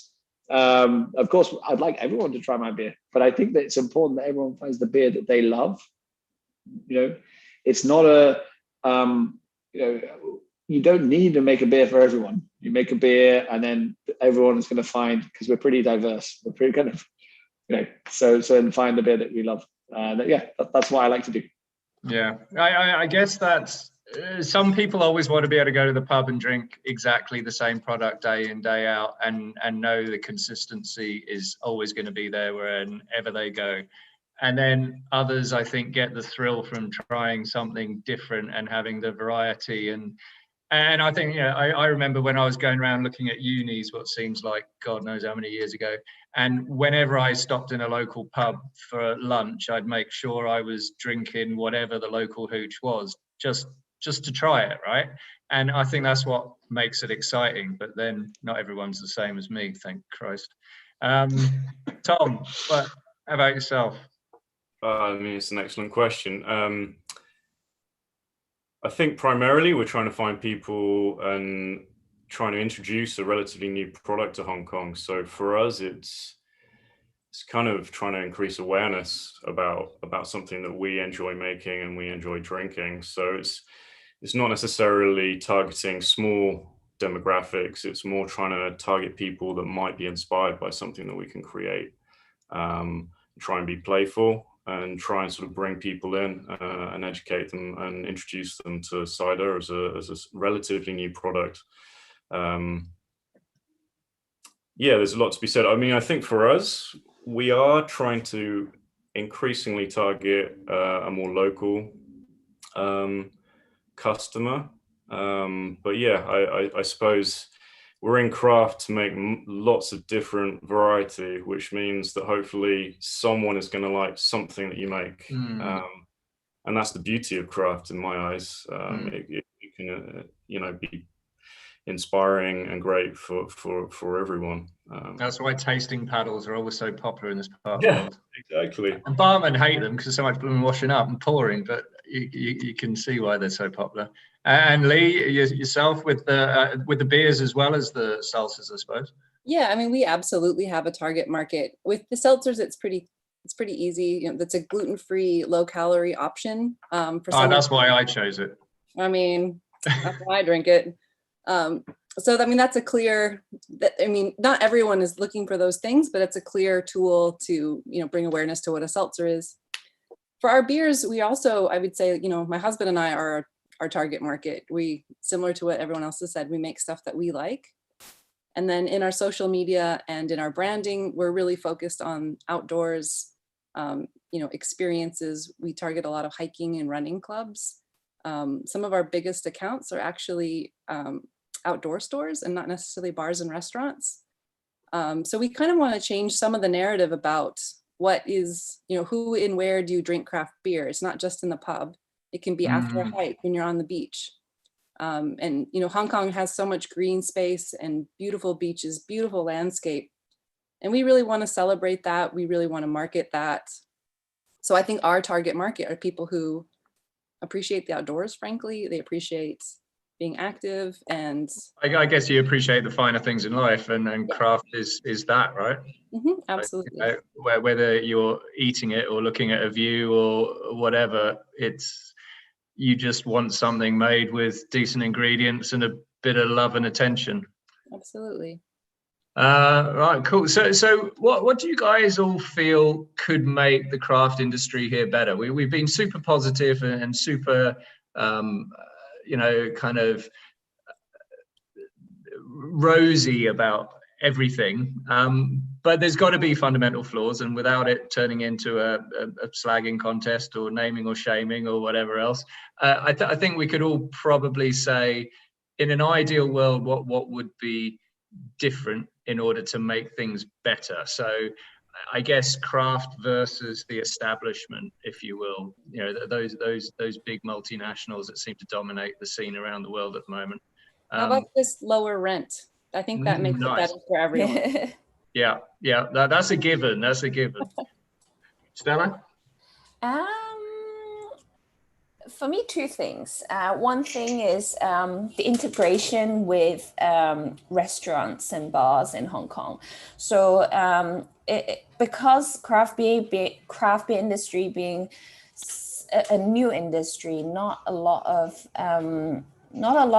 of course, I'd like everyone to try my beer, but I think that it's important that everyone finds the beer that they love. You know, it's not you know, you don't need to make a beer for everyone. You make a beer, and then everyone is going to find, because we're pretty diverse, we're pretty kind of, you know, so then find the beer that we love. That's what I like to do. Yeah, I guess that's some people always want to be able to go to the pub and drink exactly the same product day in, day out, and know the consistency is always going to be there wherever they go. And then others, I think, get the thrill from trying something different and having the variety. And I think, you know, I remember when I was going around looking at unis, what seems like God knows how many years ago. And whenever I stopped in a local pub for lunch, I'd make sure I was drinking whatever the local hooch was, just to try it, right? And I think that's what makes it exciting. But then not everyone's the same as me, thank Christ. Tom, how about yourself? I mean, it's an excellent question. I think primarily we're trying to find people and trying to introduce a relatively new product to Hong Kong. So for us, it's kind of trying to increase awareness about something that we enjoy making and we enjoy drinking. So it's not necessarily targeting small demographics. It's more trying to target people that might be inspired by something that we can create. Try and be playful and try and sort of bring people in and educate them and introduce them to cider as a relatively new product. Yeah, there's a lot to be said. I mean, I think for us, we are trying to increasingly target a more local customer. But yeah, I suppose we're in craft to make lots of different variety, which means that hopefully someone is going to like something that you make. And that's the beauty of craft in my eyes. It can, you know, be inspiring and great for everyone. That's why tasting paddles are always so popular in this part of the world. Exactly. And barmen hate them because there's so much blooming washing up and pouring, but you can see why they're so popular. And Lee, yourself with the beers as well as the seltzers, I suppose. Yeah, I mean, we absolutely have a target market. With the seltzers, it's pretty easy. You know, that's a gluten-free, low-calorie option for someone. That's why I chose it. I mean, that's why I drink it. So I mean, that's a clear. I mean, not everyone is looking for those things, but it's a clear tool to bring awareness to what a seltzer is. For our beers, we also, I would say, my husband and I are our target market. We, similar to what everyone else has said, we make stuff that we like. And then in our social media and in our branding, we're really focused on outdoors, experiences. We target a lot of hiking and running clubs. Some of our biggest accounts are actually outdoor stores and not necessarily bars and restaurants. So we kind of want to change some of the narrative about what is, who and where do you drink craft beer? It's not just in the pub. It can be after a hike when you're on the beach. And Hong Kong has so much green space and beautiful beaches, beautiful landscape. And we really want to celebrate that. We really want to market that. So I think our target market are people who appreciate the outdoors, frankly. They appreciate being active, and I guess you appreciate the finer things in life, and craft is that, right? Mm-hmm, absolutely. Whether you're eating it or looking at a view or whatever, you just want something made with decent ingredients and a bit of love and attention. Absolutely. Right, cool. So what do you guys all feel could make the craft industry here better? We've been super positive and super kind of rosy about everything, but there's got to be fundamental flaws, and without it turning into a slagging contest or naming or shaming or whatever else, I think we could all probably say, in an ideal world, what would be different in order to make things better. So I guess craft versus the establishment, if you will, those big multinationals that seem to dominate the scene around the world at the moment. How about just lower rent? I think that makes it better for everyone. Yeah, that's a given. That's a given. Stella? For me, two things. One thing is the integration with restaurants and bars in Hong Kong. So because craft beer industry being a new industry, not a lot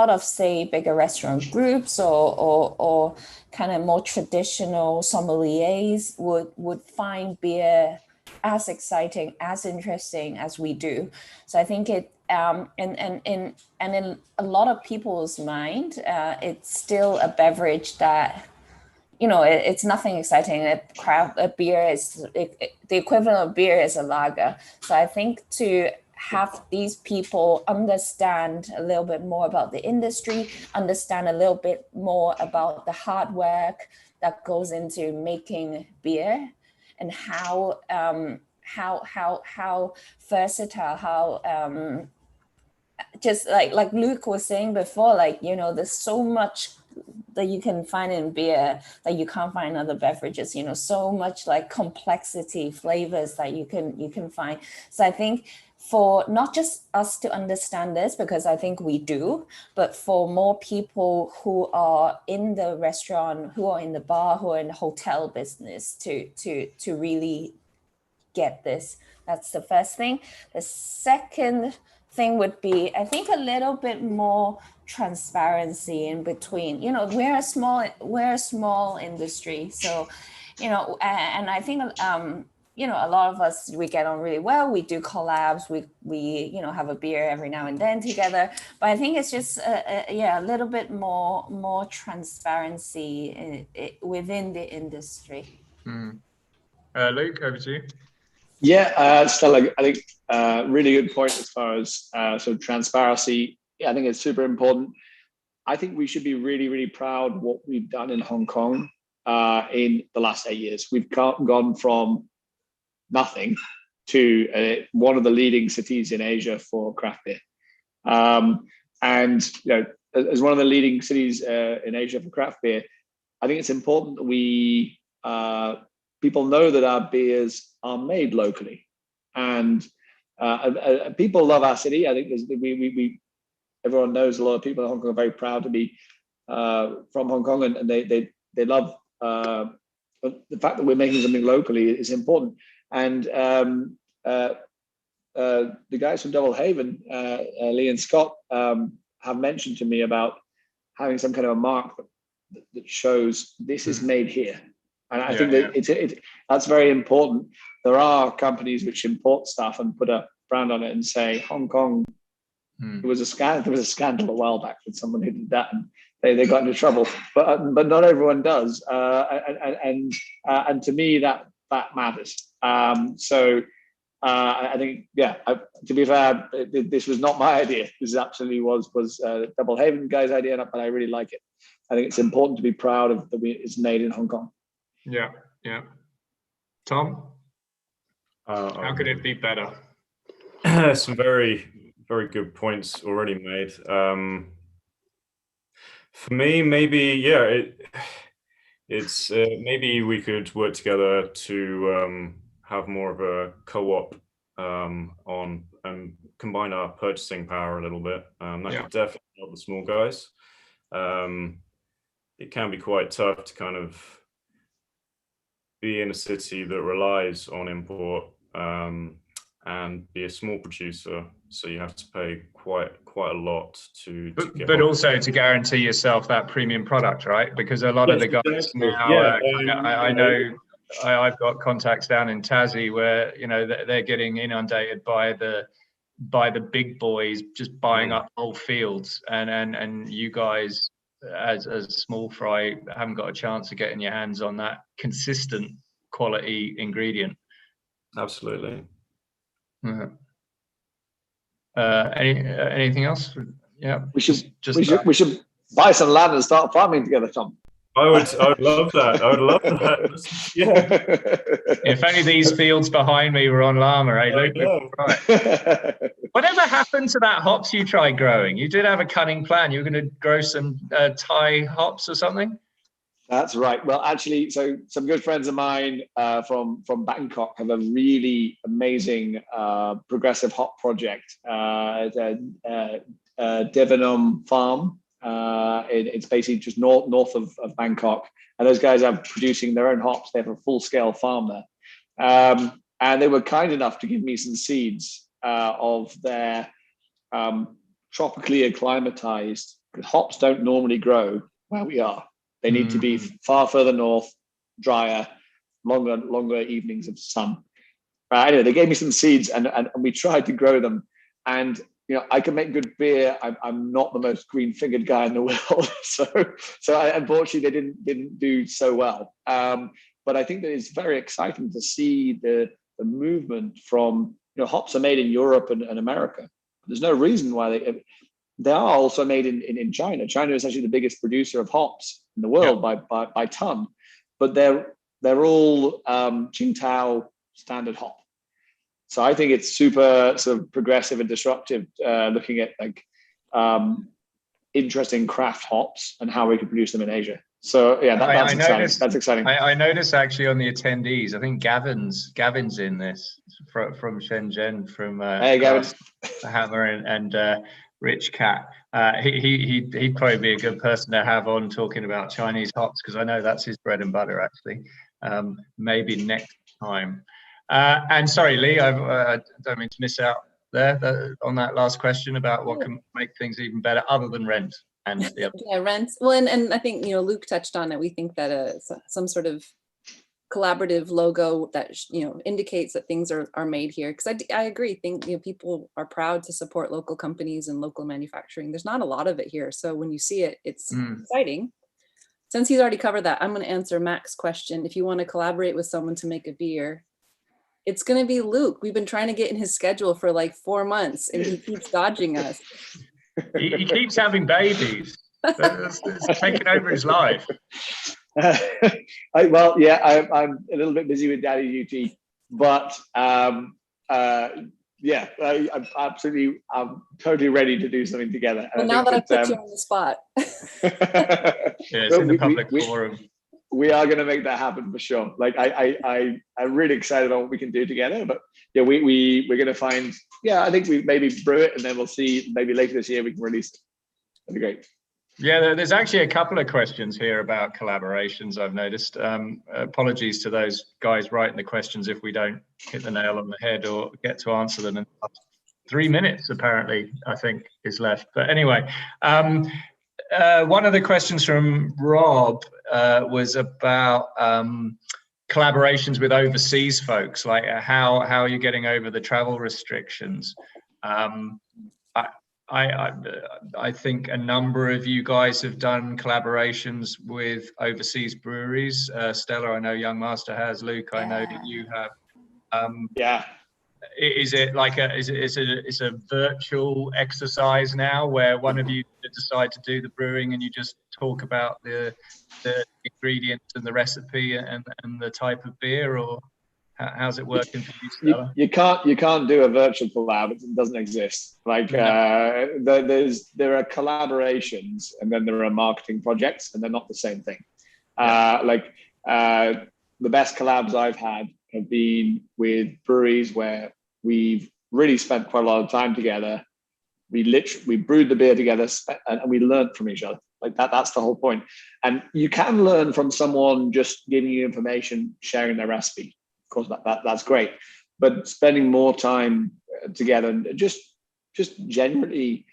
of say bigger restaurant groups or kind of more traditional sommeliers would find beer as exciting, as interesting as we do. So I think it and in a lot of people's mind, it's still a beverage that it's nothing exciting. A beer is the equivalent of beer is a lager. So I think to have these people understand a little bit more about the industry, understand a little bit more about the hard work that goes into making beer, and how versatile, how just like Luke was saying before, there's so much that you can find in beer that you can't find in other beverages. So much complexity, flavors that you can find. So I think for not just us to understand this, because I think we do, but for more people who are in the restaurant, who are in the bar, who are in the hotel business to really get this. That's the first thing. The second thing would be, I think, a little bit more transparency in between. We're a small industry, so and I think a lot of us, we get on really well. We do collabs. We have a beer every now and then together. But I think it's just a little bit more transparency within the industry. Luke, over to you. Yeah, Stella, I think really good point as far as sort of transparency. Yeah, I think it's super important. I think we should be really, really proud of what we've done in Hong Kong in the last 8 years. We've gone from nothing to one of the leading cities in Asia for craft beer. And as one of the leading cities in Asia for craft beer, I think it's important that we people know that our beers are made locally, and people love our city. I think everyone knows a lot of people in Hong Kong are very proud to be from Hong Kong, and they love the fact that we're making something locally is important. And the guys from Double Haven, Lee and Scott, have mentioned to me about having some kind of a mark that shows this is made here. And I think that that's very important. There are companies which import stuff and put a brand on it and say Hong Kong. There was a scandal a while back with someone who did that, and they got into trouble. But not everyone does, and to me that matters. So I think, to be fair, this was not my idea. This absolutely was Double Haven guy's idea, but I really like it. I think it's important to be proud of that it's made in Hong Kong. Yeah. Tom, how could it be better? Some very, very good points already made. For me, maybe, it's maybe we could work together to have more of a co-op on and combine our purchasing power a little bit. That could definitely help the small guys. It can be quite tough to kind of be in a city that relies on import and be a small producer, so you have to pay quite a lot to get. But also to guarantee yourself that premium product, right? Because a lot of the guys now, I know, I've got contacts down in Tassie where they're getting inundated by the big boys just buying up whole fields, and you guys as small fry haven't got a chance of getting your hands on that consistent quality ingredient. Absolutely. Anything else? Yeah, we should buy some land and start farming together, Tom. I would love that. I would love that. Yeah. If only these fields behind me were on llama, eh, Luke? Right. Whatever happened to that hops you tried growing? You did have a cunning plan. You were going to grow some Thai hops or something? That's right. Well, actually, so some good friends of mine from Bangkok have a really amazing progressive hop project. Devanam Farm. It's basically just north of Bangkok, and those guys are producing their own hops. They have a full-scale farm there, and they were kind enough to give me some seeds of their tropically acclimatized. Hops don't normally grow where we are. They need to be far further north, drier, longer evenings of sun. Anyway, they gave me some seeds, and we tried to grow them. And I can make good beer. I'm not the most green-fingered guy in the world, so unfortunately they didn't do so well. But I think that it's very exciting to see the movement from hops are made in Europe and America. There's no reason why they are also made in China. China is actually the biggest producer of hops in the world by ton, but they're all Qingdao standard hop. So I think it's super sort of progressive and disruptive, looking at interesting craft hops and how we can produce them in Asia. So that's exciting. That's exciting. I noticed actually on the attendees, I think Gavin's in this from Shenzhen, from hey Gavin, Hammer and Rich Cat. He'd probably be a good person to have on talking about Chinese hops, because I know that's his bread and butter actually. Maybe next time. And sorry, Lee, I don't mean to miss out there on that last question about what can make things even better other than rent. And rent. Well, and I think Luke touched on it. We think that some sort of collaborative logo that indicates that things are made here, because I agree. People are proud to support local companies and local manufacturing. There's not a lot of it here, so when you see it, it's exciting. Since he's already covered that, I'm going to answer Mac's question. If you want to collaborate with someone to make a beer, it's going to be Luke. We've been trying to get in his schedule for like 4 months, and he keeps dodging us. He keeps having babies. It's taking over his life. I'm a little bit busy with daddy duty, but I'm totally ready to do something together. Well, now that I put you on the spot. It's in the public forum. we are going to make that happen for sure. Like I'm really excited on what we can do together. But yeah, we're going to find. Yeah, I think we maybe brew it, and then we'll see. Maybe later this year we can release it. That'd be great. Yeah, there's actually a couple of questions here about collaborations, I've noticed. Apologies to those guys writing the questions if we don't hit the nail on the head or get to answer them in 3 minutes, apparently, I think, is left. But anyway, one of the questions from Rob was about collaborations with overseas folks, like how you're getting over the travel restrictions. I think a number of you guys have done collaborations with overseas breweries. Stella, I know Young Master has. Luke, I know that you have. Yeah. Is it like it's a virtual exercise now where one of you decide to do the brewing and you just talk about the ingredients and the recipe and the type of beer, or how's it working for you, Stella? You can't do a virtual collab. It doesn't exist. Like there are collaborations and then there are marketing projects, and they're not the same thing. The best collabs I've had have been with breweries where we've really spent quite a lot of time together. We brewed the beer together and we learned from each other. Like that's the whole point. And you can learn from someone just giving you information, sharing their recipe. Of course, that's great. But spending more time together and just generally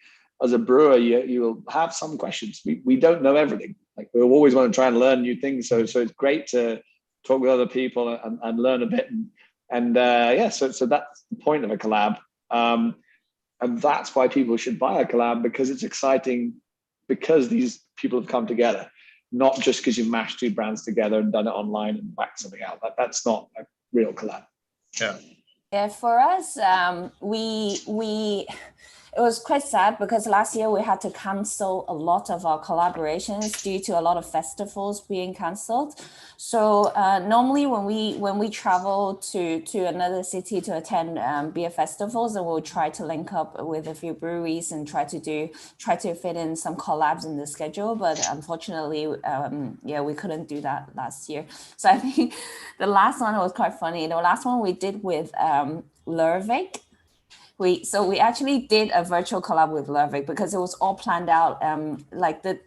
as a brewer, you will have some questions. We don't know everything. Like we always want to try and learn new things. So it's great to talk with other people and learn a bit. So that's the point of a collab. And that's why people should buy a collab, because it's exciting, because these people have come together, not just because you've mashed two brands together and done it online and whacked something out. That's not a real collab. Yeah, for us, it was quite sad because last year we had to cancel a lot of our collaborations due to a lot of festivals being cancelled. So normally when we travel to another city to attend beer festivals, and we'll try to link up with a few breweries and try to fit in some collabs in the schedule. But unfortunately, we couldn't do that last year. So I think the last one was quite funny. The last one we did with Lervik. We actually did a virtual collab with Lervik because it was all planned out. Like the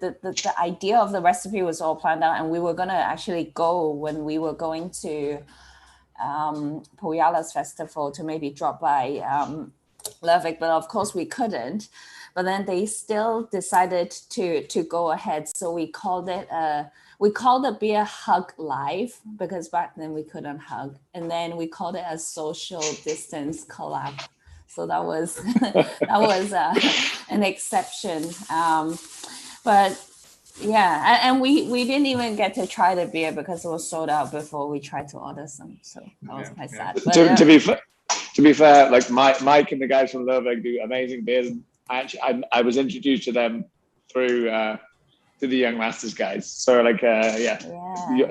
idea of the recipe was all planned out, and we were gonna actually go when we were going to Puyallup Festival to maybe drop by Lervik, but of course we couldn't. But then they still decided to go ahead, so we called the beer Hug Live because back then we couldn't hug, and then we called it a social distance collab. So that was an exception, but yeah, and we didn't even get to try the beer because it was sold out before we tried to order some. So that was quite sad. But, to be fair, like Mike and the guys from Lervik do amazing beers. I was introduced to them through to the Young Masters guys. So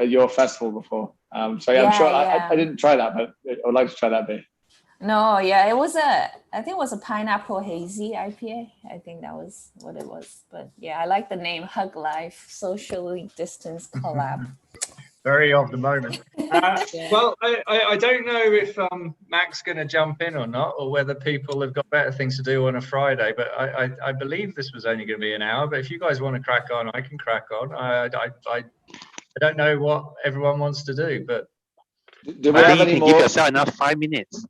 your festival before. I'm sure I didn't try that, but I would like to try that beer. No, yeah, I think it was a pineapple hazy IPA. I think that was what it was. But yeah, I like the name Hug Life, socially distanced collab. Very of the moment. Well, I don't know if Mac's going to jump in or not, or whether people have got better things to do on a Friday, but I believe this was only going to be an hour, but if you guys want to crack on, I can crack on. I don't know what everyone wants to do, but do we have any more? Give yourself another 5 minutes.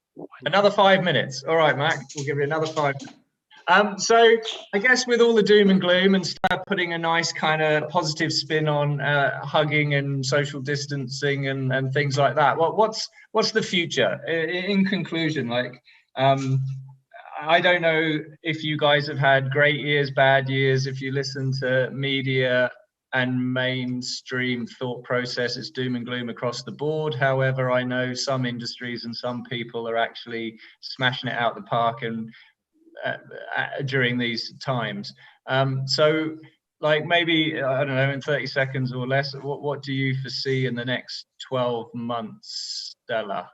Another 5 minutes. All right, Mac, we'll give you another 5 minutes. So I guess with all the doom and gloom and start putting a nice kind of positive spin on hugging and social distancing and things like that. What's the future? In conclusion, like I don't know if you guys have had great years, bad years. If you listen to media and mainstream thought process, it's doom and gloom across the board. However, I know some industries and some people are actually smashing it out the park and during these times. So like maybe, I don't know, in 30 seconds or less, what do you foresee in the next 12 months, Stella?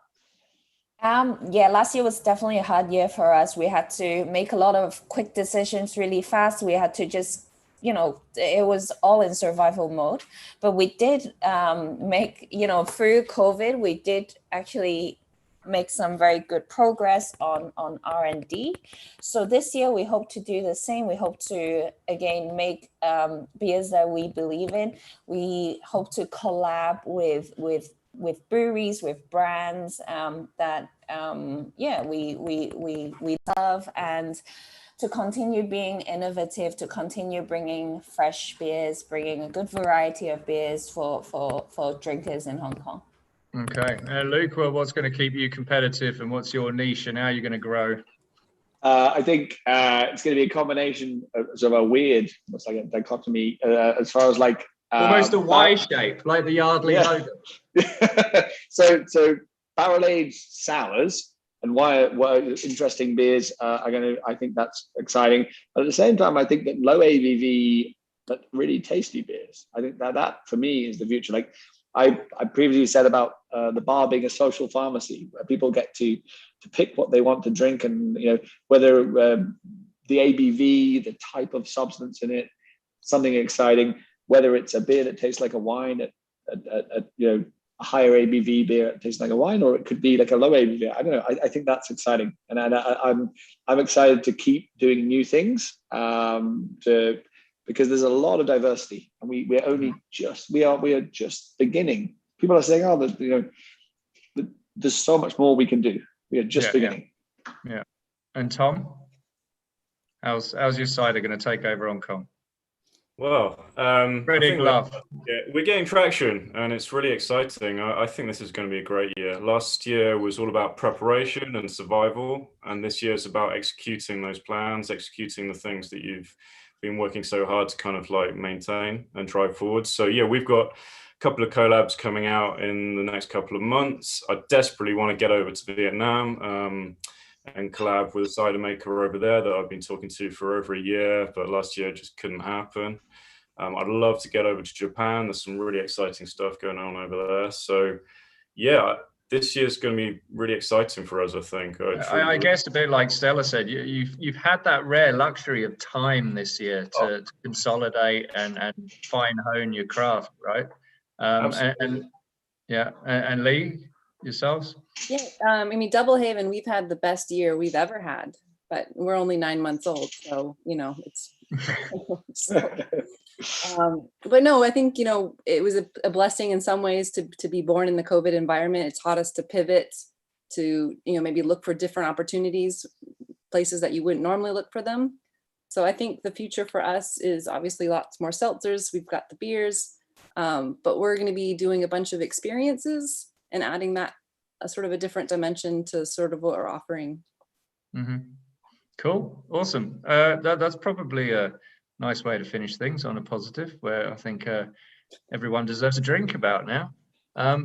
Last year was definitely a hard year for us. We had to make a lot of quick decisions really fast. We had to just it was all in survival mode. But we did make, through COVID, we did actually make some very good progress on R&D. So this year we hope to do the same. We hope to again make beers that we believe in. We hope to collab with breweries, with brands that we love, and to continue being innovative, to continue bringing fresh beers, bringing a good variety of beers for drinkers in Hong Kong. Okay, Luke, well, what's going to keep you competitive, and what's your niche, and how are you going to grow? I think it's going to be a combination of sort of a weird, looks like a dichotomy, as far as like almost a Y shape, like the Yardley logo. So barrel-aged sours and what interesting beers are going to. I think that's exciting. But at the same time, I think that low ABV but really tasty beers. I think that for me is the future. Like I previously said about the bar being a social pharmacy where people get to pick what they want to drink, and whether the ABV, the type of substance in it, something exciting. Whether it's a beer that tastes like a wine at a higher ABV beer that tastes like a wine, or it could be like a low ABV beer. I don't know. I think that's exciting, and I'm excited to keep doing new things because there's a lot of diversity, and we are just beginning. People are saying, there's so much more we can do. We are just beginning. Yeah. And Tom, how's your cider going to take over Hong Kong? Well, spreading love. We're getting traction, and it's really exciting. I think this is going to be a great year. Last year was all about preparation and survival, and this year is about executing those plans, executing the things that you've been working so hard to kind of like maintain and drive forward. So yeah, we've got a couple of collabs coming out in the next couple of months. I desperately want to get over to Vietnam and collab with a cider maker over there that I've been talking to for over a year, but last year just couldn't happen. I'd love to get over to Japan. There's some really exciting stuff going on over there. So yeah, this year's going to be really exciting for us, I think. I guess a bit like Stella said, you've had that rare luxury of time this year to consolidate and fine-hone your craft, right? And Lee, yourselves? Yeah, I mean, Double Haven, we've had the best year we've ever had, but we're only 9 months old, so it's. But no, I think it was a blessing in some ways to be born in the COVID environment. It taught us to pivot, to maybe look for different opportunities, places that you wouldn't normally look for them. So I think the future for us is obviously lots more seltzers. We've got the beers, but we're going to be doing a bunch of experiences and adding that a sort of a different dimension to sort of what we're offering. Mm-hmm. Cool, awesome. That's probably a nice way to finish things on a positive, where I think everyone deserves a drink about now.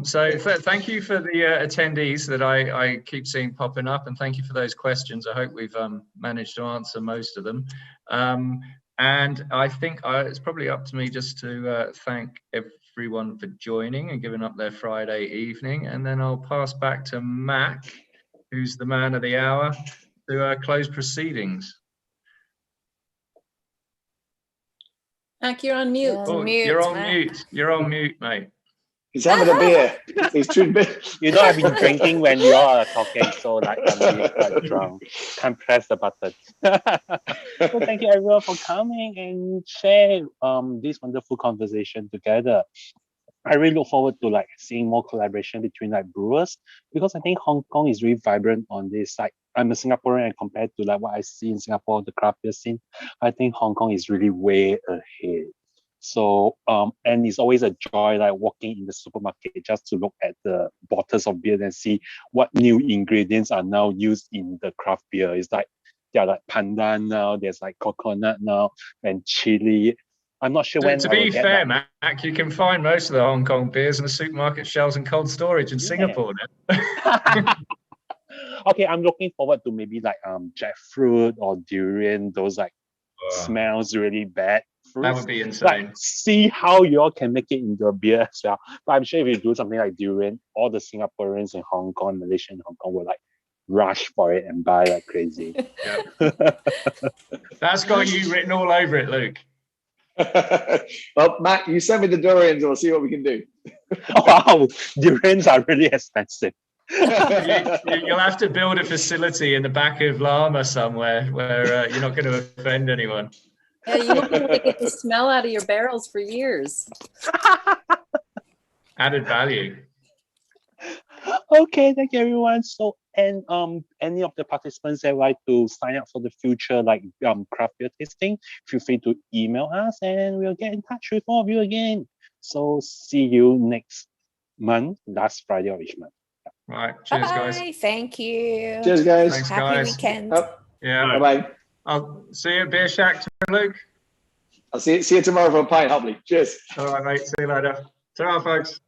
So thank you for the attendees that I keep seeing popping up, and thank you for those questions. I hope we've managed to answer most of them. And I think it's probably up to me just to thank everyone for joining and giving up their Friday evening, and then I'll pass back to Mac, who's the man of the hour, to close proceedings. Mac, you're on mute. You're on mute. You're on mute, mate. He's having a beer. He's too big. I've been drinking when you are talking, so like I'm really quite drunk. Can't press the button. So thank you everyone for coming and share this wonderful conversation together. I really look forward to like seeing more collaboration between like brewers, because I think Hong Kong is really vibrant on this side. I'm a Singaporean, and compared to like what I see in Singapore, the craft beer scene, I think Hong Kong is really way ahead. So and it's always a joy like walking in the supermarket just to look at the bottles of beer and see what new ingredients are now used in the craft beer. It's like there are like pandan now, there's like coconut now, and chili. I'm not sure when. To be fair, Mac, you can find most of the Hong Kong beers in the supermarket shelves and cold storage in Singapore now. Okay, I'm looking forward to maybe like jackfruit or durian. Those like smells really bad fruits. That would be insane. Like, see how you all can make it into a beer as well. But I'm sure if you do something like durian, all the Singaporeans in Hong Kong, Malaysia in Hong Kong will like rush for it and buy like crazy. That's got you written all over it, Luke. Well, Matt, you send me the durians, and we'll see what we can do. Wow, durians are really expensive. You'll have to build a facility in the back of Llama somewhere where you're not going to offend anyone. Yeah, you won't be able to get the smell out of your barrels for years. Added value. Okay, thank you everyone. So, and any of the participants that like to sign up for the future like craft beer tasting, feel free to email us and we'll get in touch with all of you again. So see you next month, last Friday of each month. Right. Cheers, guys. Bye. Thank you. Cheers, guys. Thanks, Happy guys. weekend. Yeah. Bye-bye. I'll see you at Beer Shack tomorrow, Luke. I'll see you tomorrow for a pint, Hopley. Cheers. All right, mate. See you later. Ta-ra, folks.